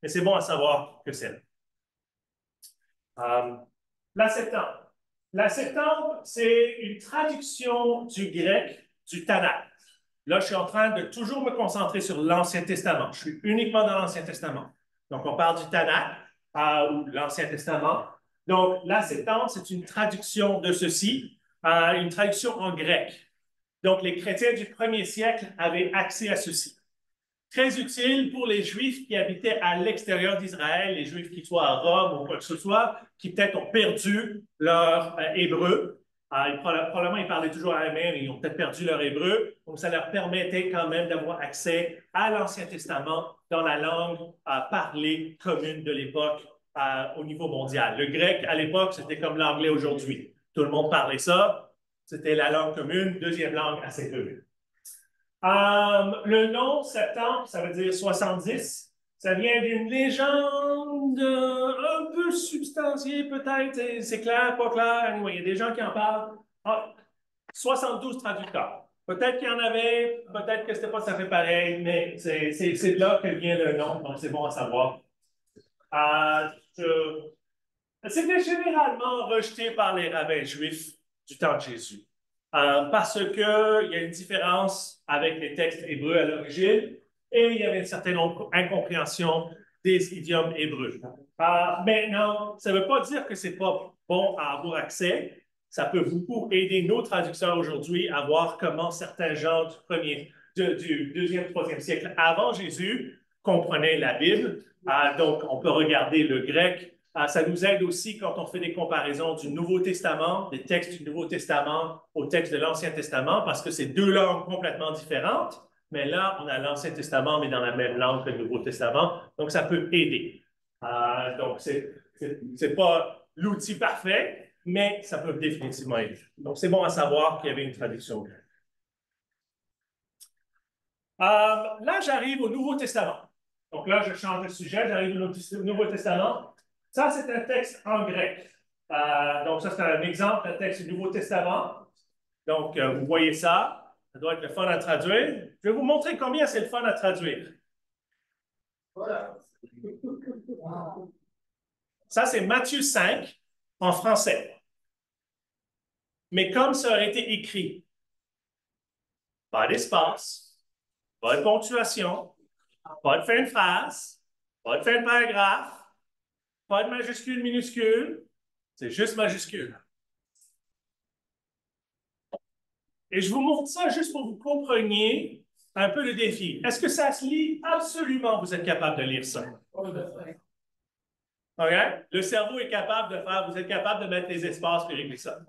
Mais c'est bon à savoir que c'est là. La Septante. La Septante, c'est une traduction du grec du Tanakh. Là, je suis en train de toujours me concentrer sur l'Ancien Testament. Je suis uniquement dans l'Ancien Testament. Donc, on parle du Tanakh ou de l'Ancien Testament. Donc, la Septante, c'est une traduction de ceci, une traduction en grec. Donc, les chrétiens du 1er siècle avaient accès à ceci. Très utile pour les Juifs qui habitaient à l'extérieur d'Israël, les Juifs qui soient à Rome ou quoi que ce soit, qui peut-être ont perdu leur hébreu. Probablement, ils parlaient toujours araméen, mais ils ont peut-être perdu leur hébreu. Donc, ça leur permettait quand même d'avoir accès à l'Ancien Testament dans la langue parlée commune de l'époque au niveau mondial. Le grec, à l'époque, c'était comme l'anglais aujourd'hui. Tout le monde parlait ça. C'était la langue commune, deuxième langue assez commune. Le nom Septante, ça veut dire 70. Ça vient d'une légende un peu substantiée, peut-être. C'est clair, pas clair. Anyway, il y a des gens qui en parlent. 72 traducteurs. Peut-être qu'il y en avait, peut-être que c'était pas tout à fait pareil, mais c'est de là que vient le nom, donc c'est bon à savoir. C'était généralement rejeté par les rabbins juifs du temps de Jésus. Parce qu'il y a une différence avec les textes hébreux à l'origine et il y avait une certaine incompréhension des idiomes hébreux. Maintenant, ça ne veut pas dire que ce n'est pas bon à avoir accès. Ça peut beaucoup aider nos traducteurs aujourd'hui à voir comment certains gens du 2e, 3e siècle avant Jésus comprenaient la Bible. Donc, on peut regarder le grec Ça nous aide aussi quand on fait des comparaisons du Nouveau Testament, des textes du Nouveau Testament aux textes de l'Ancien Testament, parce que c'est deux langues complètement différentes. Mais là, on a l'Ancien Testament, mais dans la même langue que le Nouveau Testament. Donc, ça peut aider. Donc, c'est pas l'outil parfait, mais ça peut définitivement aider. Donc, c'est bon à savoir qu'il y avait une traduction. Là, j'arrive au Nouveau Testament. Donc là, je change de sujet, j'arrive au Nouveau Testament. Ça, c'est un texte en grec. Donc, ça, c'est un exemple d'un texte du Nouveau Testament. Donc, vous voyez ça. Ça doit être le fun à traduire. Je vais vous montrer combien c'est le fun à traduire. Voilà. Ça, c'est Matthieu 5 en français. Mais comme ça aurait été écrit, pas d'espace, pas de ponctuation, pas de fin de phrase, pas de fin de paragraphe, pas de majuscule, minuscule, c'est juste majuscule. Et je vous montre ça juste pour que vous compreniez un peu le défi. Est-ce que ça se lit? Absolument, vous êtes capable de lire ça. OK? Le cerveau est capable de faire, vous êtes capable de mettre les espaces et régler ça.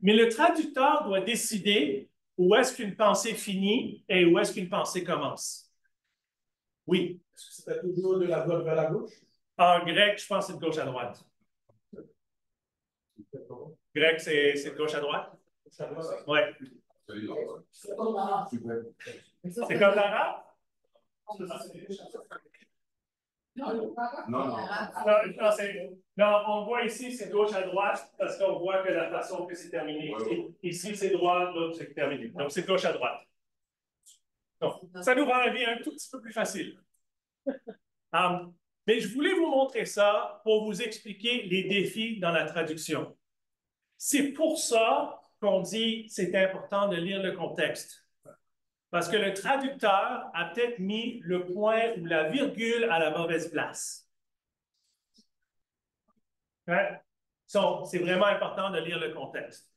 Mais le traducteur doit décider où est-ce qu'une pensée finit et où est-ce qu'une pensée commence. Oui. Est-ce que c'était toujours de la droite vers la gauche? En grec, je pense que c'est de gauche à droite. Grec, c'est de gauche à droite? Oui. C'est comme l'arabe? Non, on voit ici, c'est gauche à droite parce qu'on voit que la façon que c'est terminé. Ici, c'est droit, l'autre, c'est terminé. Donc, c'est gauche à droite. Donc, ça nous rend la vie un tout petit peu plus facile. Mais je voulais vous montrer ça pour vous expliquer les défis dans la traduction. C'est pour ça qu'on dit que c'est important de lire le contexte. Parce que le traducteur a peut-être mis le point ou la virgule à la mauvaise place. Hein? C'est vraiment important de lire le contexte.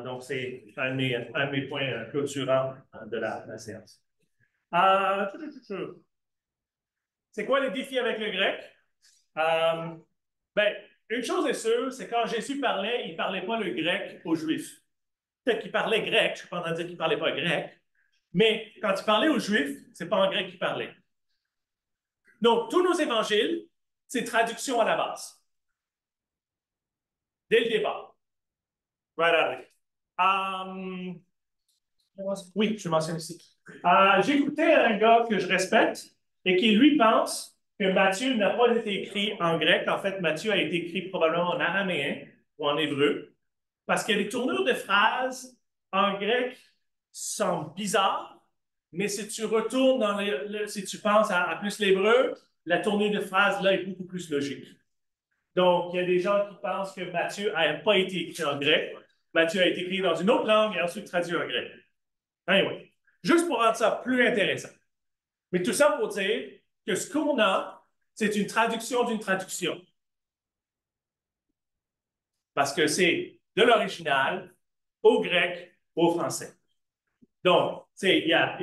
Donc, c'est un de mes points clôturants de la séance. C'est quoi le défi avec le grec? Une chose est sûre, c'est quand Jésus parlait, il ne parlait pas le grec aux Juifs. Peut-être qu'il parlait grec, je ne suis pas en train de dire qu'il ne parlait pas grec, mais quand il parlait aux Juifs, ce n'est pas en grec qu'il parlait. Donc, tous nos évangiles, c'est traduction à la base. Dès le départ. Right oui, je mentionne ici. J'écoutais un gars que je respecte et qui, lui, pense que Matthieu n'a pas été écrit en grec. En fait, Matthieu a été écrit probablement en araméen ou en hébreu, parce que les tournures de phrases en grec semblent bizarres, mais si tu retournes si tu penses à plus l'hébreu, la tournure de phrase là est beaucoup plus logique. Donc, il y a des gens qui pensent que Matthieu n'a pas été écrit en grec. Matthieu a été écrit dans une autre langue et ensuite traduit en grec. Anyway, juste pour rendre ça plus intéressant. Mais tout ça pour dire que ce qu'on a, c'est une traduction d'une traduction. Parce que c'est de l'original au grec, au français. Donc, il y a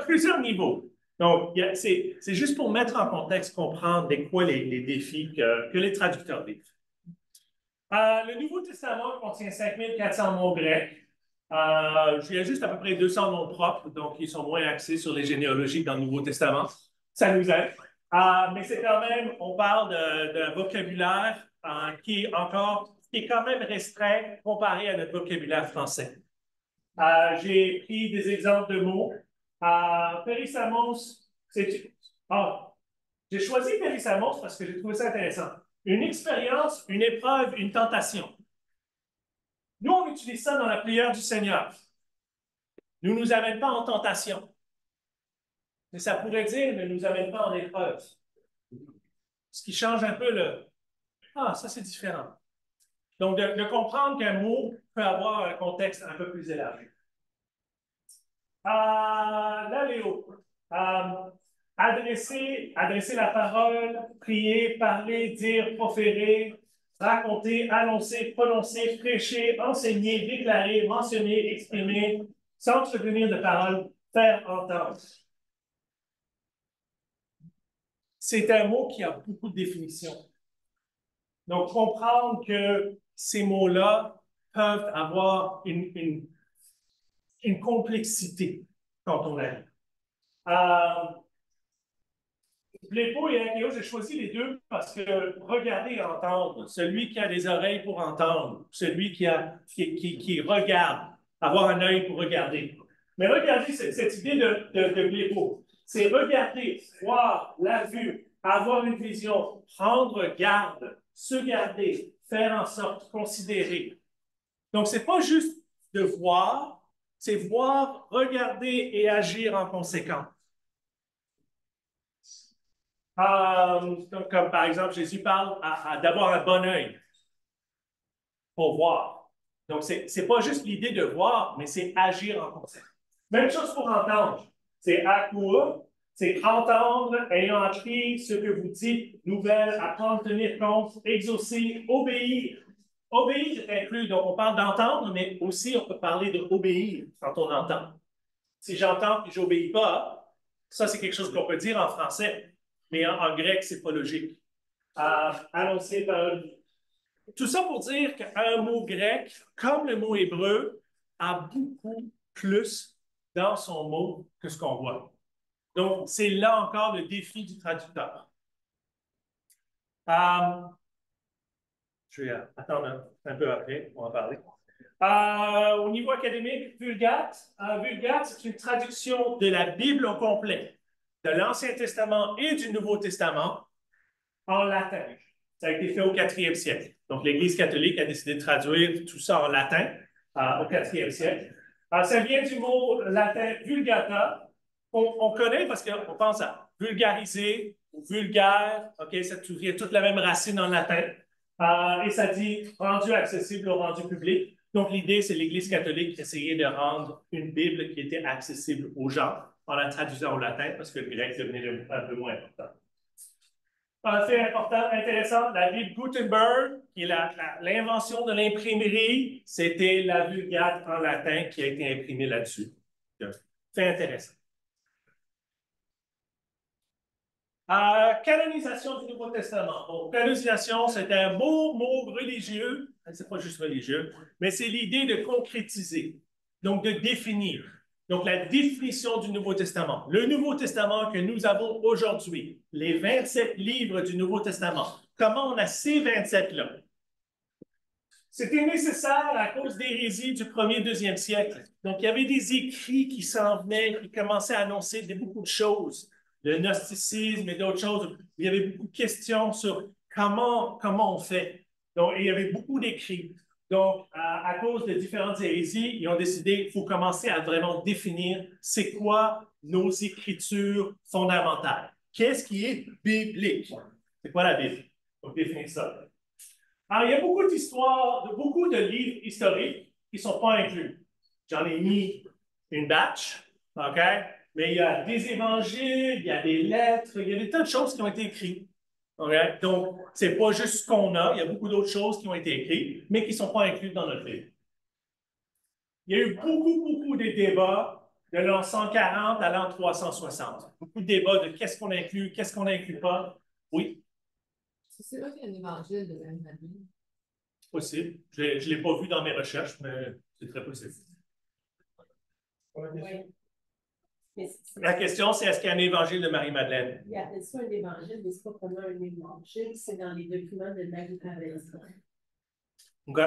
plusieurs niveaux. Donc, c'est juste pour mettre en contexte, comprendre quoi les défis que les traducteurs vivent. Le Nouveau Testament contient 5400 mots grecs. Il y a juste à peu près 200 noms propres, donc ils sont moins axés sur les généalogies dans le Nouveau Testament. Ça nous aide. Mais c'est quand même, on parle d'un vocabulaire qui est quand même restreint comparé à notre vocabulaire français. J'ai pris des exemples de mots. Périssamos, j'ai choisi périssamos parce que j'ai trouvé ça intéressant. Une expérience, une épreuve, une tentation. Nous, on utilise ça dans la prière du Seigneur. Ne nous amène pas en tentation. Mais ça pourrait dire ne nous amène pas en épreuve. Ce qui change un peu ça c'est différent. Donc, de comprendre qu'un mot peut avoir un contexte un peu plus élargi. Là, Léo. Adresser la parole, prier, parler, dire, proférer, raconter, annoncer, prononcer, prêcher, enseigner, déclarer, mentionner, exprimer, sans souvenir de parole, faire entendre. C'est un mot qui a beaucoup de définitions. Donc, comprendre que ces mots-là peuvent avoir une complexité quand on la lit. Plépo et Agéo, j'ai choisi les deux parce que regarder et entendre, celui qui a des oreilles pour entendre, celui qui regarde, avoir un œil pour regarder. Mais regardez cette idée de Plépo. C'est regarder, voir la vue, avoir une vision, prendre garde, se garder, faire en sorte, considérer. Donc, ce n'est pas juste de voir, c'est voir, regarder et agir en conséquence. Donc, comme par exemple, Jésus parle d'avoir un bon œil pour voir. Donc, ce n'est pas juste l'idée de voir, mais c'est agir en conséquence. Même chose pour entendre. C'est akua, c'est entendre, ayant appris ce que vous dites, nouvelles, apprendre, tenir compte, exaucer, obéir. Obéir est inclus, donc on parle d'entendre, mais aussi on peut parler d'obéir quand on entend. Si j'entends et je n'obéis pas, ça c'est quelque chose qu'on peut dire en français, mais en grec, ce n'est pas logique. Annoncer par... Tout ça pour dire qu'un mot grec, comme le mot hébreu, a beaucoup plus dans son mot que ce qu'on voit. Donc, c'est là encore le défi du traducteur. Je vais attendre un peu après, on va en parler. Au niveau académique, Vulgate. Vulgate, c'est une traduction de la Bible au complet, de l'Ancien Testament et du Nouveau Testament en latin. Ça a été fait au 4e siècle. Donc, l'Église catholique a décidé de traduire tout ça en latin au 4e siècle. Ça vient du mot latin vulgata. On connaît parce qu'on pense à vulgariser ou vulgaire. OK, ça vient toute la même racine en latin. Et ça dit rendu accessible au rendu public. Donc, l'idée, c'est l'Église catholique essayer de rendre une Bible qui était accessible aux gens en la traduisant au latin parce que le grec devenait un peu moins important. Un fait important, intéressant, la Bible Gutenberg, qui est l'invention de l'imprimerie, c'était la Vulgate en latin qui a été imprimée là-dessus. Fait intéressant. Canonisation du Nouveau Testament. Bon, canonisation, c'est un beau mot religieux, c'est pas juste religieux, mais c'est l'idée de concrétiser, donc de définir. Donc, la définition du Nouveau Testament. Le Nouveau Testament que nous avons aujourd'hui, les 27 livres du Nouveau Testament. Comment on a ces 27-là? C'était nécessaire à cause des hérésies du 1er, 2e siècle. Donc, il y avait des écrits qui s'en venaient, qui commençaient à annoncer beaucoup de choses. Le gnosticisme et d'autres choses. Il y avait beaucoup de questions sur comment on fait. Donc, il y avait beaucoup d'écrits. Donc, à cause de différentes hérésies, ils ont décidé qu'il faut commencer à vraiment définir c'est quoi nos écritures fondamentales. Qu'est-ce qui est biblique? C'est quoi la Bible? Donc, définir ça. Alors, il y a beaucoup d'histoires, beaucoup de livres historiques qui ne sont pas inclus. J'en ai mis une batch, OK? Mais il y a des évangiles, il y a des lettres, il y a des tas de choses qui ont été écrites. Okay? Donc, ce n'est pas juste ce qu'on a, il y a beaucoup d'autres choses qui ont été écrites, mais qui ne sont pas incluses dans notre livre. Il y a eu beaucoup de débats de l'an 140 à l'an 360. Beaucoup de débats de qu'est-ce qu'on inclut, qu'est-ce qu'on n'inclut pas. Oui? C'est là qu'il y a un évangile de la Bible. Possible. Je ne l'ai pas vu dans mes recherches, mais c'est très possible. Oui. La question, c'est est-ce qu'il y a un évangile de Marie-Madeleine? Il y a ça un évangile, mais ce n'est pas vraiment un évangile, c'est dans les documents de Marie-Madeleine. OK.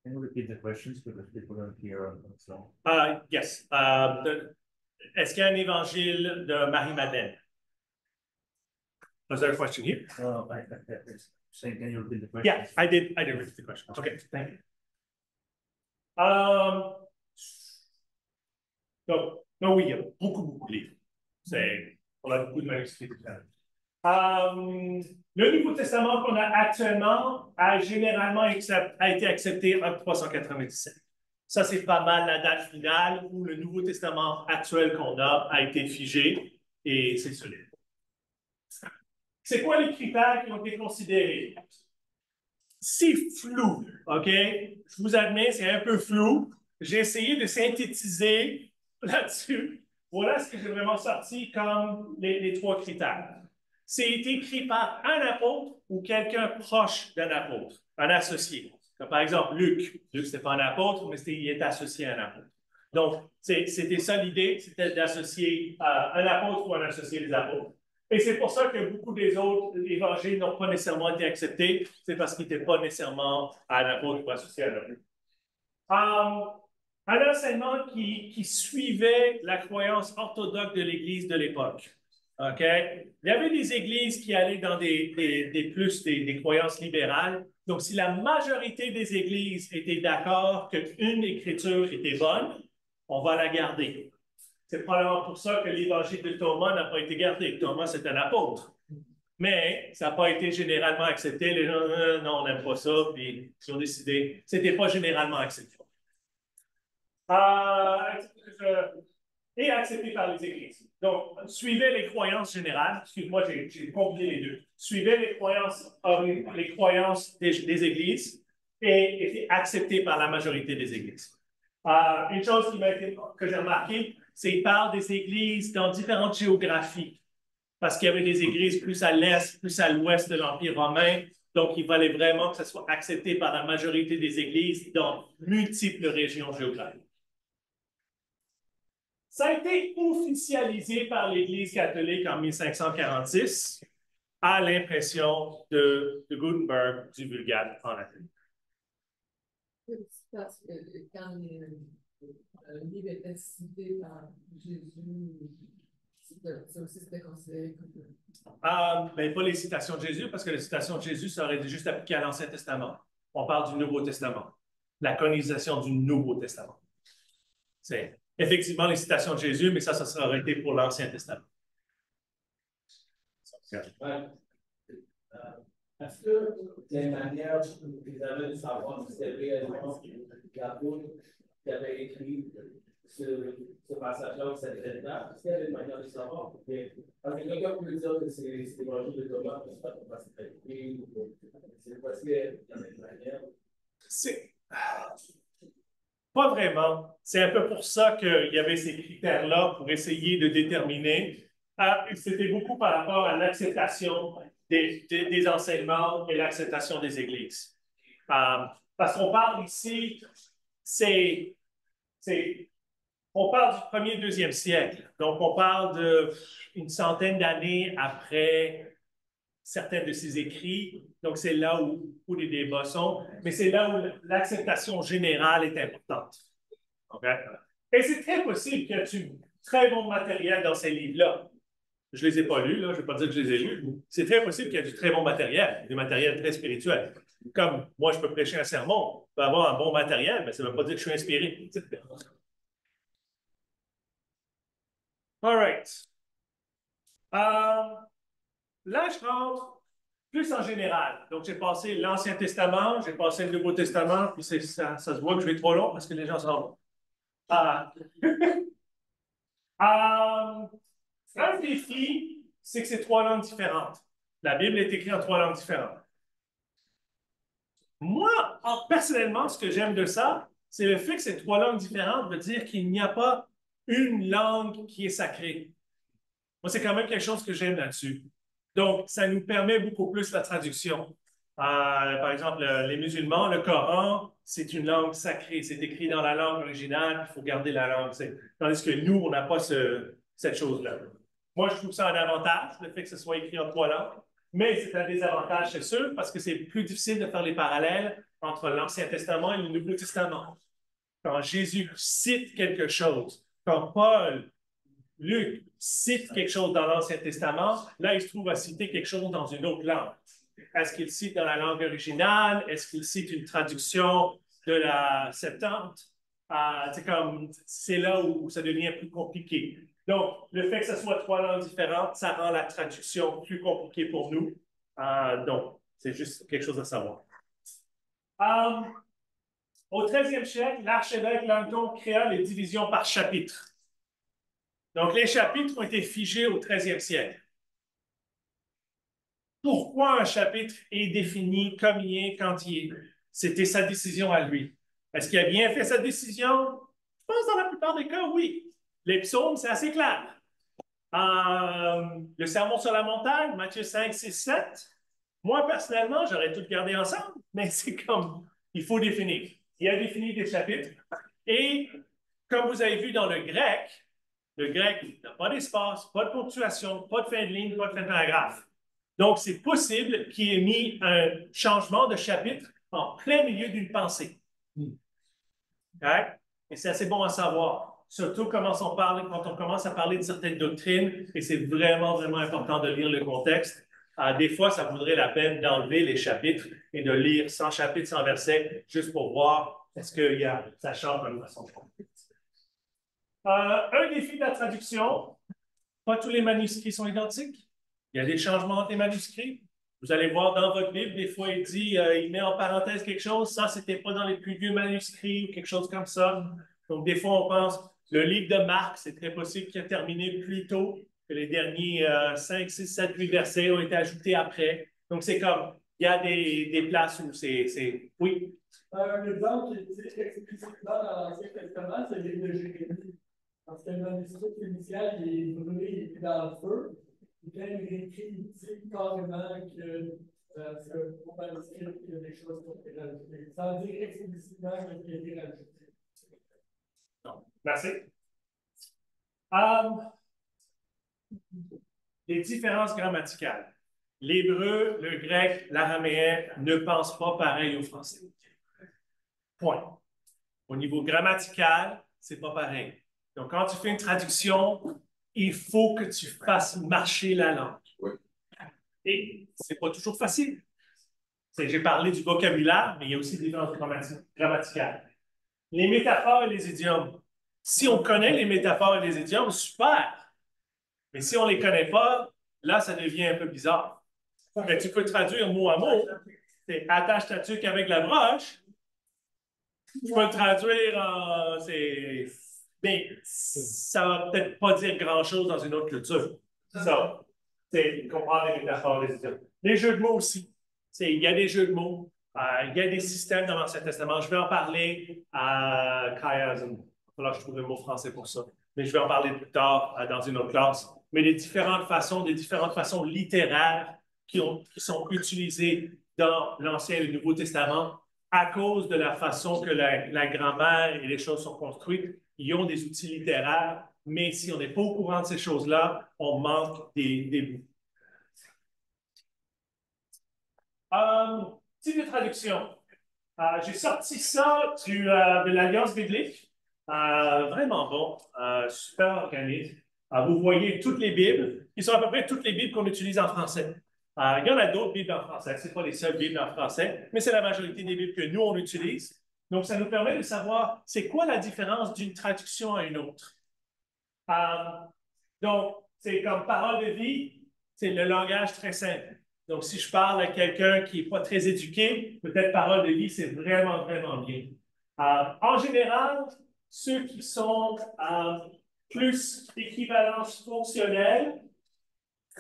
Can you repeat the questions because people don't hear so. Yes. Est-ce qu'il y a un évangile de Marie-Madeleine? Was there a question here? Saying, can you repeat the question? Yeah, I did repeat the question. Okay, thank you. Donc oui, il y a beaucoup de livres. On a beaucoup de manuscrits différents. Le Nouveau Testament qu'on a actuellement a généralement été accepté en 397. Ça, c'est pas mal la date finale où le Nouveau Testament actuel qu'on a été figé et c'est solide. C'est quoi les critères qui ont été considérés? C'est flou, OK? Je vous admets, c'est un peu flou. J'ai essayé de synthétiser là-dessus. Voilà ce que j'ai vraiment sorti comme les 3 critères. c'est écrit par un apôtre ou quelqu'un proche d'un apôtre, un associé. Comme par exemple, Luc. Luc, ce n'était pas un apôtre, mais il est associé à un apôtre. Donc, c'était ça l'idée, c'était d'associer un apôtre ou un associé des apôtres. Et c'est pour ça que beaucoup des autres évangiles n'ont pas nécessairement été acceptés, c'est parce qu'ils n'étaient pas nécessairement un apôtre ou associé à un apôtre. Un enseignement qui suivait la croyance orthodoxe de l'Église de l'époque. OK? Il y avait des églises qui allaient dans des croyances libérales. Donc, si la majorité des églises étaient d'accord qu'une écriture était bonne, on va la garder. C'est probablement pour ça que l'évangile de Thomas n'a pas été gardé. Thomas, c'est un apôtre. Mais ça n'a pas été généralement accepté. Les gens, non, on n'aime pas ça, puis ils ont décidé. Ce n'était pas généralement accepté. Et accepté par les églises. Donc, suivez les croyances générales. Excuse-moi, j'ai combiné les deux. Suivez les croyances des églises et été accepté par la majorité des églises. Une chose que j'ai remarqué, c'est qu'il parle des églises dans différentes géographies. Parce qu'il y avait des églises plus à l'est, plus à l'ouest de l'Empire romain. Donc, il fallait vraiment que ça soit accepté par la majorité des églises dans multiples régions géographiques. Ça a été officialisé par l'Église catholique en 1546 à l'impression de Gutenberg du Vulgate en latin. Parce que quand le livre était cité par Jésus, ça aussi c'était considéré comme... Ben, pas les citations de Jésus, parce que les citations de Jésus, ça aurait été juste appliqué à l'Ancien Testament. On parle du Nouveau Testament. La canonisation du Nouveau Testament. C'est effectivement les citations de Jésus, mais ça serait été pour l'Ancien Testament. Ouais. Est-ce que il y a une manière que vous avez de savoir si c'était réellement l'apôtre qui avait écrit ce passage-là ou cette lettre-là? Est-ce qu'il y avait une manière de savoir? Parce que quelqu'un peut dire que c'est l'évangile de Thomas, mais je ne sais pas comment c'est écrit. C'est parce qu'il y a une manière. Pas vraiment. C'est un peu pour ça qu'il y avait ces critères-là pour essayer de déterminer. C'était beaucoup par rapport à l'acceptation des enseignements et l'acceptation des églises. Parce qu'on parle ici, on parle du 1er, 2e siècle. Donc, on parle d'une centaine d'années après certains de ses écrits. Donc, c'est là où les débats sont, mais c'est là où l'acceptation générale est importante. Okay? Et c'est très possible qu'il y ait du très bon matériel dans ces livres-là. Je ne les ai pas lus, là, je ne vais pas dire que je les ai lus. C'est très possible qu'il y ait du très bon matériel, du matériel très spirituel. Comme moi, je peux prêcher un sermon, je peux avoir un bon matériel, mais ça ne veut pas dire que je suis inspiré. All right. Là, je rentre plus en général. Donc, j'ai passé l'Ancien Testament, j'ai passé le Nouveau Testament, puis ça se voit que je vais trop long parce que les gens s'en vont. Un défi, c'est que c'est 3 langues différentes. La Bible est écrite en 3 langues différentes. Moi, personnellement, ce que j'aime de ça, c'est le fait que ces 3 langues différentes veut dire qu'il n'y a pas une langue qui est sacrée. Moi, c'est quand même quelque chose que j'aime là-dessus. Donc, ça nous permet beaucoup plus la traduction. Par exemple, les musulmans, le Coran, c'est une langue sacrée. C'est écrit dans la langue originale, il faut garder la langue. Tandis que nous, on n'a pas cette chose-là. Moi, je trouve ça un avantage, le fait que ce soit écrit en 3 langues. Mais c'est un désavantage, c'est sûr, parce que c'est plus difficile de faire les parallèles entre l'Ancien Testament et le Nouveau Testament. Quand Jésus cite quelque chose, quand Paul, Luc cite quelque chose dans l'Ancien Testament, là, il se trouve à citer quelque chose dans une autre langue. Est-ce qu'il cite dans la langue originale? Est-ce qu'il cite une traduction de la Septante? C'est là où ça devient plus compliqué. Donc, le fait que ce soit 3 langues différentes, ça rend la traduction plus compliquée pour nous. Donc, c'est juste quelque chose à savoir. Au 13e siècle, l'archevêque Langton créa les divisions par chapitre. Donc, les chapitres ont été figés au 13e siècle. Pourquoi un chapitre est défini comme il est quand il est? C'était sa décision à lui. Est-ce qu'il a bien fait sa décision? Je pense que dans la plupart des cas, oui. Les psaumes, c'est assez clair. Le sermon sur la montagne, Matthieu 5, 6, 7. Moi, personnellement, j'aurais tout gardé ensemble, mais c'est comme, il faut définir. Il y a défini des chapitres. Et comme vous avez vu dans le grec n'a pas d'espace, pas de ponctuation, pas de fin de ligne, pas de fin de paragraphe. Donc, c'est possible qu'il ait mis un changement de chapitre en plein milieu d'une pensée. Okay? Et c'est assez bon à savoir. Surtout quand on commence à parler de certaines doctrines, et c'est vraiment, vraiment important de lire le contexte. Des fois, ça vaudrait la peine d'enlever les chapitres et de lire 100 chapitres, 100 versets, juste pour voir est-ce que ça change de façon. Un défi de la traduction, pas tous les manuscrits sont identiques. Il y a des changements entre les manuscrits. Vous allez voir dans votre Bible, des fois, il dit, il met en parenthèse quelque chose, ça, c'était pas dans les plus vieux manuscrits ou quelque chose comme ça. Donc, des fois, on pense, le livre de Marc, c'est très possible qu'il ait terminé plus tôt, que les derniers 5, 6, 7, 8 versets ont été ajoutés après. Donc, c'est comme, il y a des places où c'est... Oui? Un exemple qui est explicitement dans l'Ancien Testament, c'est le livre de Jérémie. Parce que le manuscrit initial, il est brûlé, il est dans le feu. Et quand il réécrit, il dit carrément que c'est pour manuscrit qu'il y a des choses qui ont été rajoutées. Sans dire explicitement qu'il y a été rajouté. Non. Merci. Les différences grammaticales. L'hébreu, le grec, l'araméen ne pensent pas pareil au français. Point. Au niveau grammatical, c'est pas pareil. Donc, quand tu fais une traduction, il faut que tu fasses marcher la langue. Oui. Et c'est pas toujours facile. J'ai parlé du vocabulaire, mais il y a aussi des différences grammaticales. Les métaphores et les idiomes. Si on connaît les métaphores et les idiomes, super. Mais si on ne les connaît pas, là, ça devient un peu bizarre. Mais tu peux traduire mot à mot. Attache ta tuque avec la broche. Tu peux le traduire en... Mais ça ne va peut-être pas dire grand-chose dans une autre culture. Ça, c'est comprendre les métaphores, les idiomes. Les jeux de mots aussi. Il y a des jeux de mots. Il y a des systèmes dans l'Ancien Testament. Je vais en parler à chiasm. Il va falloir que je trouve un mot français pour ça. Mais je vais en parler plus tard dans une autre classe. Mais des différentes façons littéraires qui sont utilisées dans l'Ancien et le Nouveau Testament à cause de la façon que la grammaire et les choses sont construites. Ils ont des outils littéraires, mais si on n'est pas au courant de ces choses-là, on manque des bouts. Type de traduction. J'ai sorti ça de l'Alliance biblique. Vraiment bon, super organisé. Vous voyez toutes les Bibles, qui sont à peu près toutes les Bibles qu'on utilise en français. Il y en a d'autres Bibles en français, ce n'est pas les seules Bibles en français, mais c'est la majorité des Bibles que nous, on utilise. Donc, ça nous permet de savoir c'est quoi la différence d'une traduction à une autre. Donc, c'est comme parole de vie, c'est le langage très simple. Donc, si je parle à quelqu'un qui n'est pas très éduqué, peut-être parole de vie, c'est vraiment, vraiment bien. En général, ceux qui sont plus d'équivalence fonctionnelle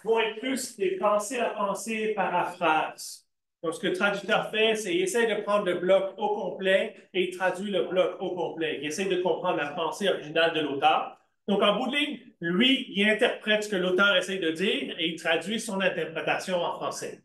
vont être plus des pensées à pensée paraphrase. Donc, ce que le traducteur fait, c'est qu'il essaie de prendre le bloc au complet et il traduit le bloc au complet. Il essaie de comprendre la pensée originale de l'auteur. Donc, en bout de ligne, lui, il interprète ce que l'auteur essaie de dire et il traduit son interprétation en français.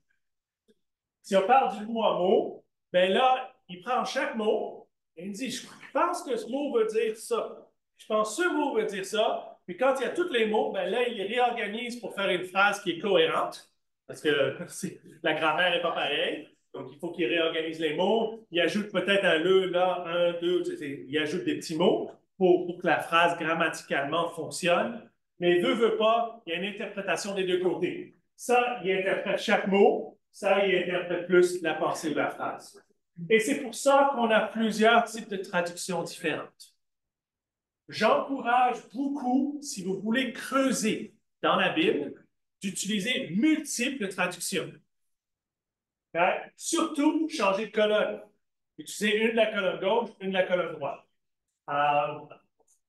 Si on parle du mot à mot, bien là, il prend chaque mot et il dit, je pense que ce mot veut dire ça. Je pense que ce mot veut dire ça. Puis quand il y a tous les mots, bien là, il les réorganise pour faire une phrase qui est cohérente. Parce que la grammaire n'est pas pareille. Donc, il faut qu'il réorganise les mots. Il ajoute peut-être un le, là, un, deux. Il ajoute des petits mots pour que la phrase grammaticalement fonctionne. Mais veut pas, il y a une interprétation des deux côtés. Ça, il interprète chaque mot. Ça, il interprète plus la pensée ou la phrase. Et c'est pour ça qu'on a plusieurs types de traductions différentes. J'encourage beaucoup, si vous voulez creuser dans la Bible, d'utiliser multiples traductions. Okay? Surtout, changer de colonne. Utiliser une de la colonne gauche, une de la colonne droite.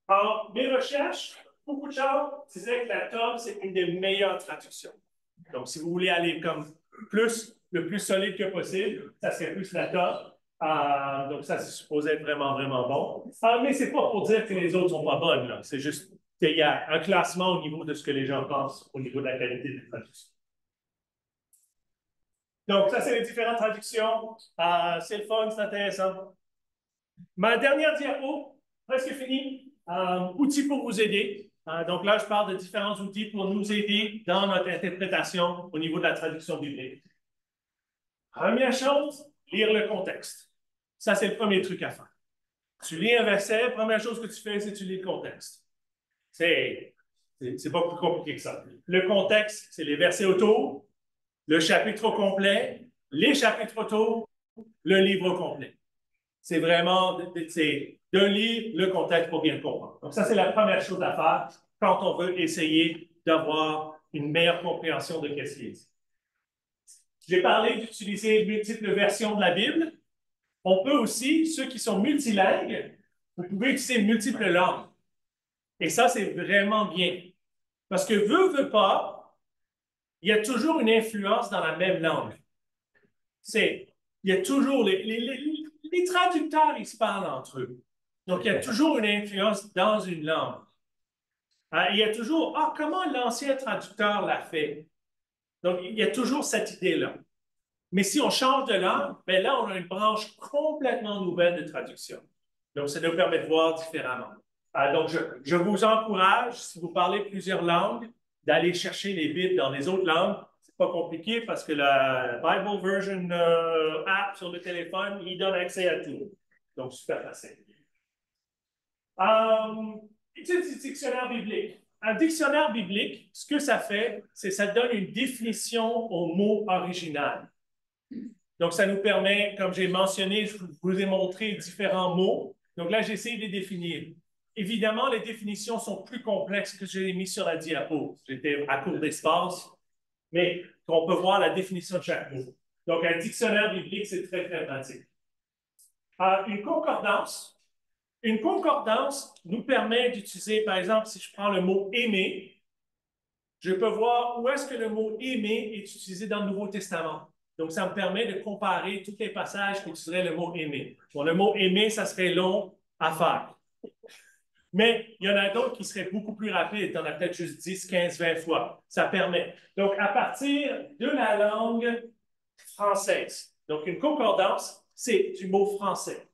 En mes recherches, beaucoup de gens disaient que la TOB, c'est une des meilleures traductions. Donc, si vous voulez aller comme le plus solide que possible, ça serait plus la TOB. Donc, ça, c'est supposé être vraiment, vraiment bon. Mais ce n'est pas pour dire que les autres ne sont pas bonnes. C'est juste il y a un classement au niveau de ce que les gens pensent, au niveau de la qualité de traduction. Donc, ça, c'est les différentes traductions. C'est le fun, c'est intéressant. Ma dernière diapo, presque finie. Outils pour vous aider. Donc là, je parle de différents outils pour nous aider dans notre interprétation au niveau de la traduction biblique. Première chose, lire le contexte. Ça, c'est le premier truc à faire. Tu lis un verset, première chose que tu fais, c'est que tu lis le contexte. C'est pas plus compliqué que ça. Le contexte, c'est les versets autour, le chapitre au complet, les chapitres autour, le livre au complet. C'est vraiment de lire le contexte pour bien le comprendre. Donc, ça, c'est la première chose à faire quand on veut essayer d'avoir une meilleure compréhension de ce qui est dit. J'ai parlé d'utiliser multiples versions de la Bible. On peut aussi, ceux qui sont multilingues, vous pouvez utiliser multiples langues. Et ça, c'est vraiment bien. Parce que veut pas, il y a toujours une influence dans la même langue. Il y a toujours les traducteurs, ils se parlent entre eux. Donc, il y a toujours une influence dans une langue. Il y a toujours, comment l'ancien traducteur l'a fait? Donc, il y a toujours cette idée-là. Mais si on change de langue, bien là, on a une branche complètement nouvelle de traduction. Donc, ça nous permet de voir différemment. Donc, je vous encourage, si vous parlez plusieurs langues, d'aller chercher les Bibles dans les autres langues. C'est pas compliqué parce que la Bible Version app sur le téléphone, il donne accès à tout. Donc, super facile. Étude du dictionnaire biblique. Un dictionnaire biblique, ce que ça fait, c'est que ça donne une définition au mot original. Donc, ça nous permet, comme j'ai mentionné, je vous ai montré différents mots. Donc là, j'ai essayé de les définir. Évidemment, les définitions sont plus complexes que je l'ai mis sur la diapo. J'étais à court d'espace, mais on peut voir la définition de chaque mot. Donc, un dictionnaire biblique, c'est très, très pratique. Une concordance. Une concordance nous permet d'utiliser, par exemple, si je prends le mot « aimer », je peux voir où est-ce que le mot « aimer » est utilisé dans le Nouveau Testament. Donc, ça me permet de comparer tous les passages qui utiliseraient le mot « aimer ». Bon, le mot « aimer », ça serait long à faire. Mais il y en a d'autres qui seraient beaucoup plus rapides. Il y en a peut-être juste 10, 15, 20 fois. Ça permet. Donc, à partir de la langue française. Donc, une concordance, c'est du mot français.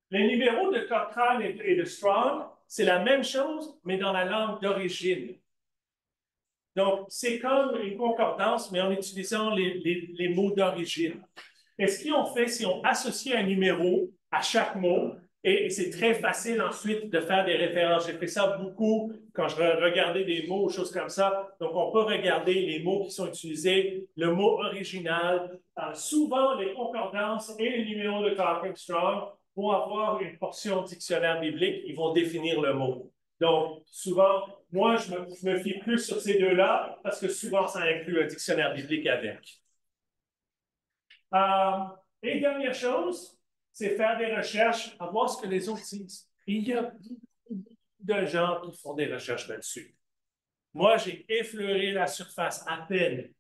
Les numéros de Cochrane et de Strong, c'est la même chose, mais dans la langue d'origine. Donc, c'est comme une concordance, mais en utilisant les mots d'origine. Et ce qu'ils ont fait, c'est qu'ils ont associé un numéro à chaque mot, et c'est très facile ensuite de faire des références. J'ai fait ça beaucoup quand je regardais des mots ou choses comme ça. Donc, on peut regarder les mots qui sont utilisés, le mot original. Souvent, les concordances et les numéros de Cochrane Strong vont avoir une portion dictionnaire biblique, ils vont définir le mot. Donc, souvent, moi, je me fie plus sur ces deux-là parce que souvent, ça inclut un dictionnaire biblique avec. Et dernière chose, c'est faire des recherches, à voir ce que les autres disent. Il y a beaucoup de gens qui font des recherches là-dessus. Moi, j'ai effleuré la surface à peine.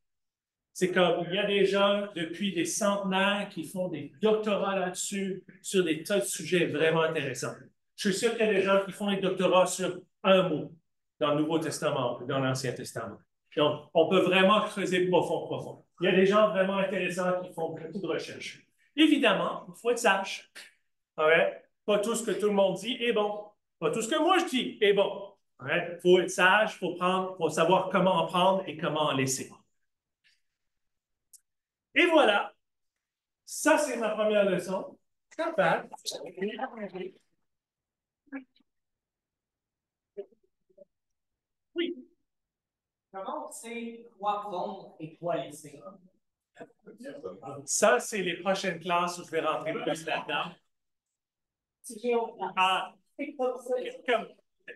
C'est comme, il y a des gens depuis des centenaires qui font des doctorats là-dessus, sur des tas de sujets vraiment intéressants. Je suis sûr qu'il y a des gens qui font des doctorats sur un mot dans le Nouveau Testament, dans l'Ancien Testament. Donc, on peut vraiment creuser profond. Il y a des gens vraiment intéressants qui font beaucoup de recherches. Évidemment, il faut être sage. Pas tout ce que tout le monde dit est bon. Pas tout ce que moi je dis est bon. Il faut être sage, il faut savoir comment en prendre et comment en laisser. Et voilà, ça c'est ma première leçon. Oui. Comment on sait quoi prendre et quoi laisser? Ça, c'est les prochaines classes où je vais rentrer plus là-dedans.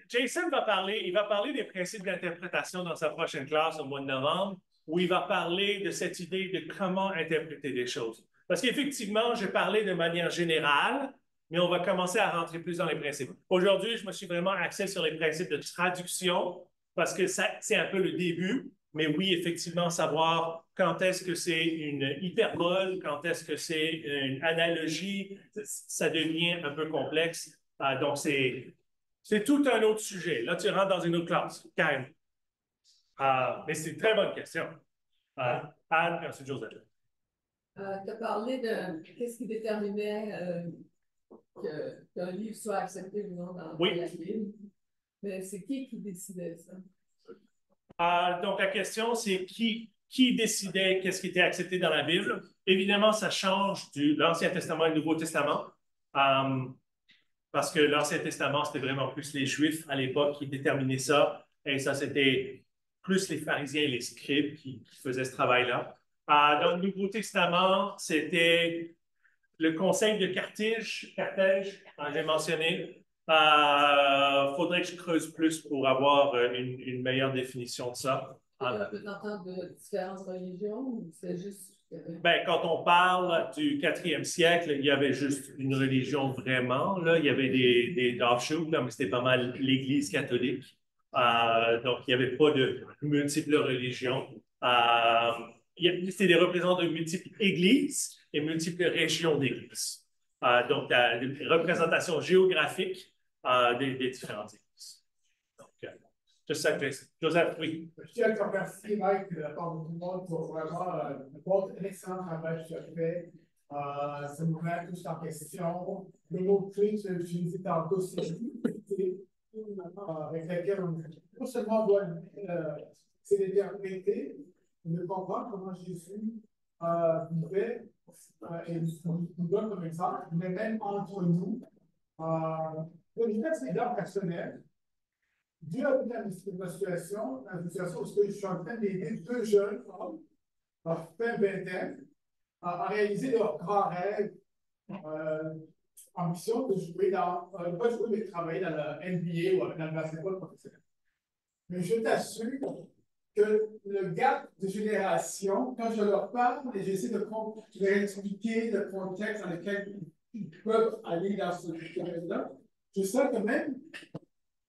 Jason va parler des principes d'interprétation dans sa prochaine classe au mois de novembre, où il va parler de cette idée de comment interpréter des choses. Parce qu'effectivement, j'ai parlé de manière générale, mais on va commencer à rentrer plus dans les principes. Aujourd'hui, je me suis vraiment axé sur les principes de traduction, parce que c'est un peu le début, mais oui, effectivement, savoir quand est-ce que c'est une hyperbole, quand est-ce que c'est une analogie, ça devient un peu complexe. Donc, c'est tout un autre sujet. Là, tu rentres dans une autre classe, carrément. Mais c'est une très bonne question. Anne, et ensuite Joseph. Tu as parlé de qu'est-ce qui déterminait qu'un livre soit accepté ou non dans la Bible. Mais c'est qui décidait ça? Donc, la question, c'est qui décidait qu'est-ce qui était accepté dans la Bible? Évidemment, ça change de l'Ancien Testament et le Nouveau Testament. Parce que l'Ancien Testament, c'était vraiment plus les Juifs à l'époque qui déterminaient ça. Et ça, c'était plus les pharisiens et les scribes qui faisaient ce travail-là. Dans le Nouveau Testament, c'était le conseil de Carthage, j'ai mentionné. Faudrait que je creuse plus pour avoir une meilleure définition de ça. Peut-être de différentes religions ou c'est juste... Ben, quand on parle du 4e siècle, il y avait juste une religion vraiment. Là. Il y avait des offshoots, mais c'était pas mal l'Église catholique. Donc, il n'y avait pas de multiples religions. C'était des représentants de multiples églises et multiples régions d'églises. Donc, une représentation géographique des différentes églises. Donc, juste ça, Joseph, oui. Je tiens à te remercier, Mike, de la part de tout le monde pour vraiment un excellent travail que tu as fait. Ça nous met tous en question. Le mot-clé que tu as utilisé tantôt, c'est avec laquelle on non seulement doit célébrer la vérité, mais comprendre comment Jésus vivait et nous donne comme exemple, mais même entre nous. Je vais faire cet exemple personnel. Dieu a mis dans une situation où je suis en train d'aider deux jeunes hommes, à fin vingtaine, à réaliser leur grand rêve, ambition de jouer pas jouer, mais travailler dans la NBA ou dans le basketball professionnel. Mais je t'assure que le gap de génération, quand je leur parle et j'essaie de leur expliquer le contexte dans lequel ils peuvent aller dans ce domaine-là, je sens que même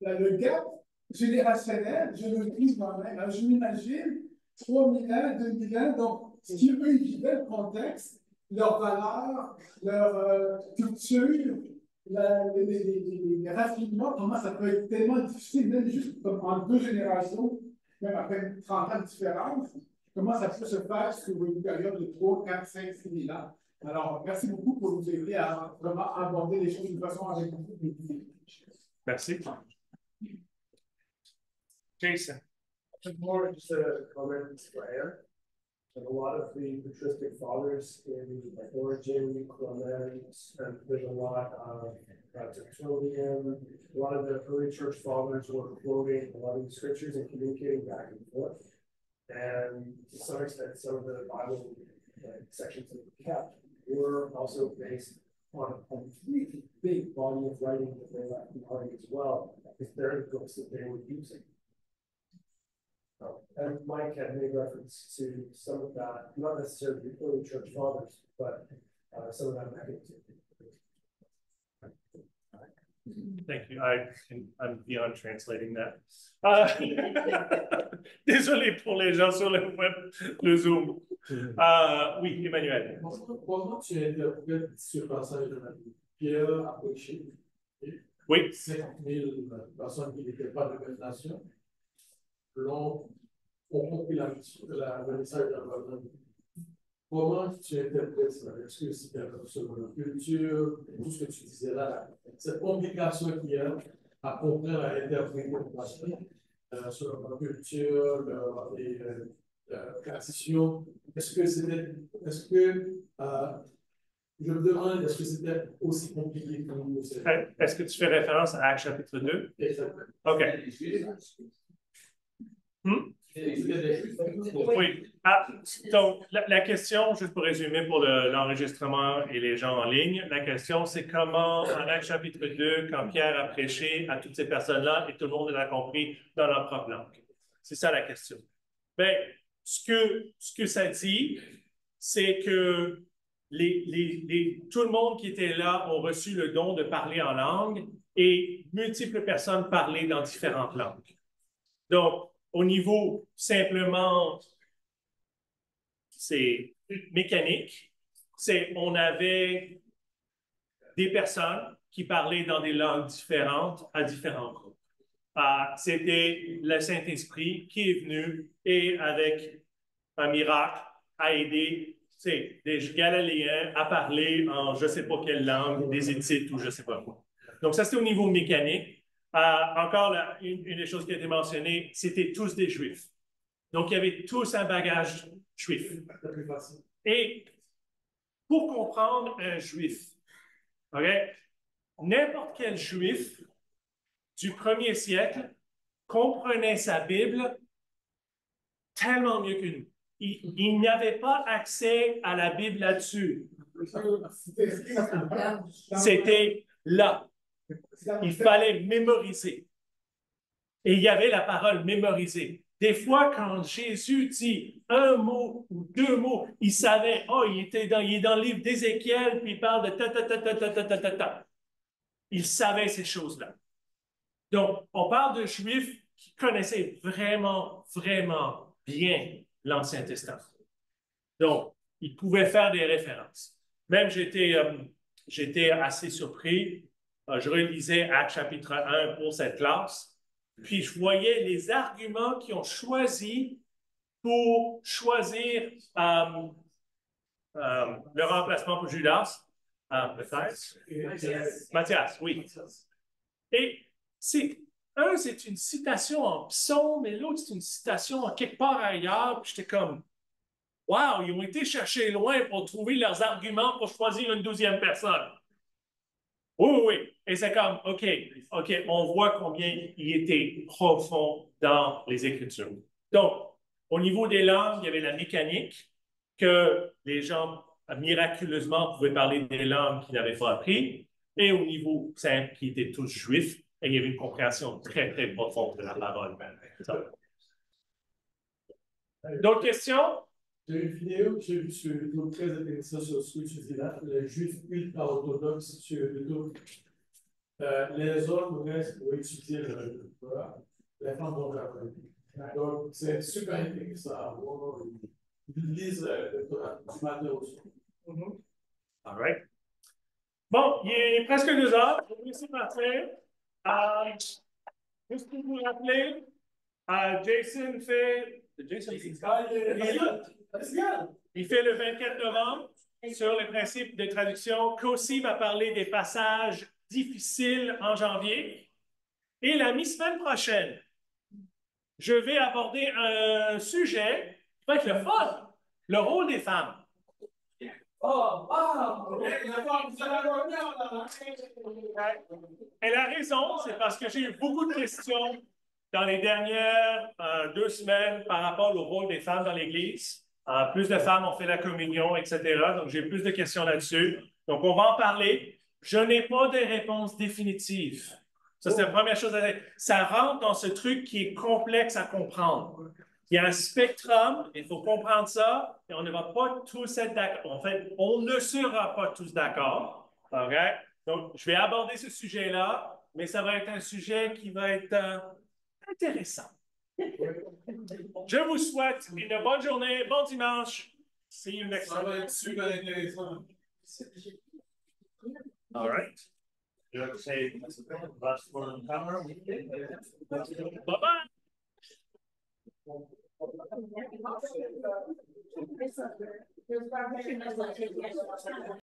le gap générationnel, je le vis moi-même. Je m'imagine 3000 ans, 2000 ans, donc ce qu'ils eux, ils vivaient le contexte, leurs valeurs, leur culture, les raffinements, comment ça peut être tellement difficile, même juste comme en deux générations, même après 30 ans de différence, comment ça peut se faire sur une période de 3, 4, 5, 6 000 ans. Alors, merci beaucoup pour nous aider à vraiment aborder les choses de façon avec beaucoup de plaisir. Merci. Jason. More just a comment for Aaron. And a lot of the patristic fathers in Origen, Clement, and there's a lot of Tertullian. A lot of the early church fathers were quoting a lot of the scriptures and communicating back and forth. And to some extent, some of the Bible sections that we kept were also based on a completely big body of writing that they left behind as well, because they're the books that they were using. And Mike had made reference to some of that, not necessarily the early church fathers, but some of that mechanism. Thank you. I'm beyond translating that. Désolé pour les gens sur le web, le Zoom. Oui, Emmanuel. Comment tu interprètes ce passage de la Bible? Pierre a prêché. Oui. 50 000 personnes qui n'étaient pas de même nation ont compris la mission de la message d'Abraham. Comment tu interprètes ça? Est-ce que c'est selon la culture, tout ce que tu disais là, cette complication qu'il y a à comprendre, à interpréter sur la culture, la tradition, je me demande, est-ce que c'était aussi compliqué que nous? Est-ce que tu fais référence à Actes chapitre 2? Exactement. OK. Oui. Donc, la question, juste pour résumer pour l'enregistrement et les gens en ligne, la question, c'est comment, en Actes chapitre 2, quand Pierre a prêché à toutes ces personnes-là et tout le monde l'a compris dans leur propre langue. C'est ça la question. Bien, ce que ça dit, c'est que tout le monde qui était là ont reçu le don de parler en langue et multiples personnes parlaient dans différentes langues. Donc, au niveau simplement, c'est mécanique, on avait des personnes qui parlaient dans des langues différentes à différents groupes. C'était le Saint-Esprit qui est venu et avec un miracle a aidé des Galiléens à parler en je ne sais pas quelle langue, des Hittites ou je ne sais pas quoi. Donc ça, c'était au niveau mécanique. Encore, une des choses qui a été mentionnée, c'était tous des Juifs. Donc, il y avait tous un bagage juif. Et pour comprendre un Juif, okay, n'importe quel Juif du 1er siècle comprenait sa Bible tellement mieux que nous. Il n'y avait pas accès à la Bible là-dessus. C'était là. Il fallait mémoriser. Et il y avait la parole mémorisée. Des fois, quand Jésus dit un mot ou deux mots, il savait, oh, il est dans le livre d'Ézéchiel, puis il parle de ta. Il savait ces choses-là. Donc, on parle de Juifs qui connaissaient vraiment, vraiment bien l'Ancien Testament. Donc, ils pouvaient faire des références. Même j'étais assez surpris. Je relisais Actes chapitre 1 pour cette classe. Puis je voyais les arguments qu'ils ont choisis pour choisir le remplacement pour Judas. Matthias, oui. Et c'est une citation en psaume, et l'autre, c'est une citation en quelque part ailleurs. Puis j'étais comme, wow, ils ont été chercher loin pour trouver leurs arguments pour choisir une 12e personne. Oui. Et c'est comme, OK, on voit combien il était profond dans les Écritures. Donc, au niveau des langues, il y avait la mécanique, que les gens miraculeusement pouvaient parler des langues qu'ils n'avaient pas appris, et au niveau simple, qui étaient tous juifs, et il y avait une compréhension très, très profonde de la parole. D'autres questions? J'ai une vidéo que j'ai vue sur YouTube très intéressante sur ce que tu dis là, le juif ultra-orthodoxe sur YouTube. Les hommes restent pour étudier le Torah, les femmes vont l'apprendre. Donc, c'est super intéressant à voir. Ils lisent le Torah du matin au soir. All right. Bon, il est presque 2 heures. Je vais vous laisser partir. Juste pour vous rappeler, Jason fait. Il fait le 24 novembre sur les principes de traduction. Kosi va parler des passages difficiles en janvier. Et la mi-semaine prochaine, je vais aborder un sujet qui va être le fun, le rôle des femmes. Elle a raison, c'est parce que j'ai eu beaucoup de questions dans les dernières 2 semaines par rapport au rôle des femmes dans l'Église. Plus de femmes ont fait la communion, etc. Donc, j'ai plus de questions là-dessus. Donc, on va en parler. Je n'ai pas de réponse définitive. Ça, c'est la première chose à dire. Ça rentre dans ce truc qui est complexe à comprendre. Il y a un spectrum, il faut comprendre ça, et on ne va pas tous être d'accord. En fait, on ne sera pas tous d'accord. Okay? Donc, je vais aborder ce sujet-là, mais ça va être un sujet qui va être intéressant. Je vous souhaite une bonne journée, bon dimanche. See you next time. Ça va être super intéressant. All right. You have to say last word on camera. Bye-bye.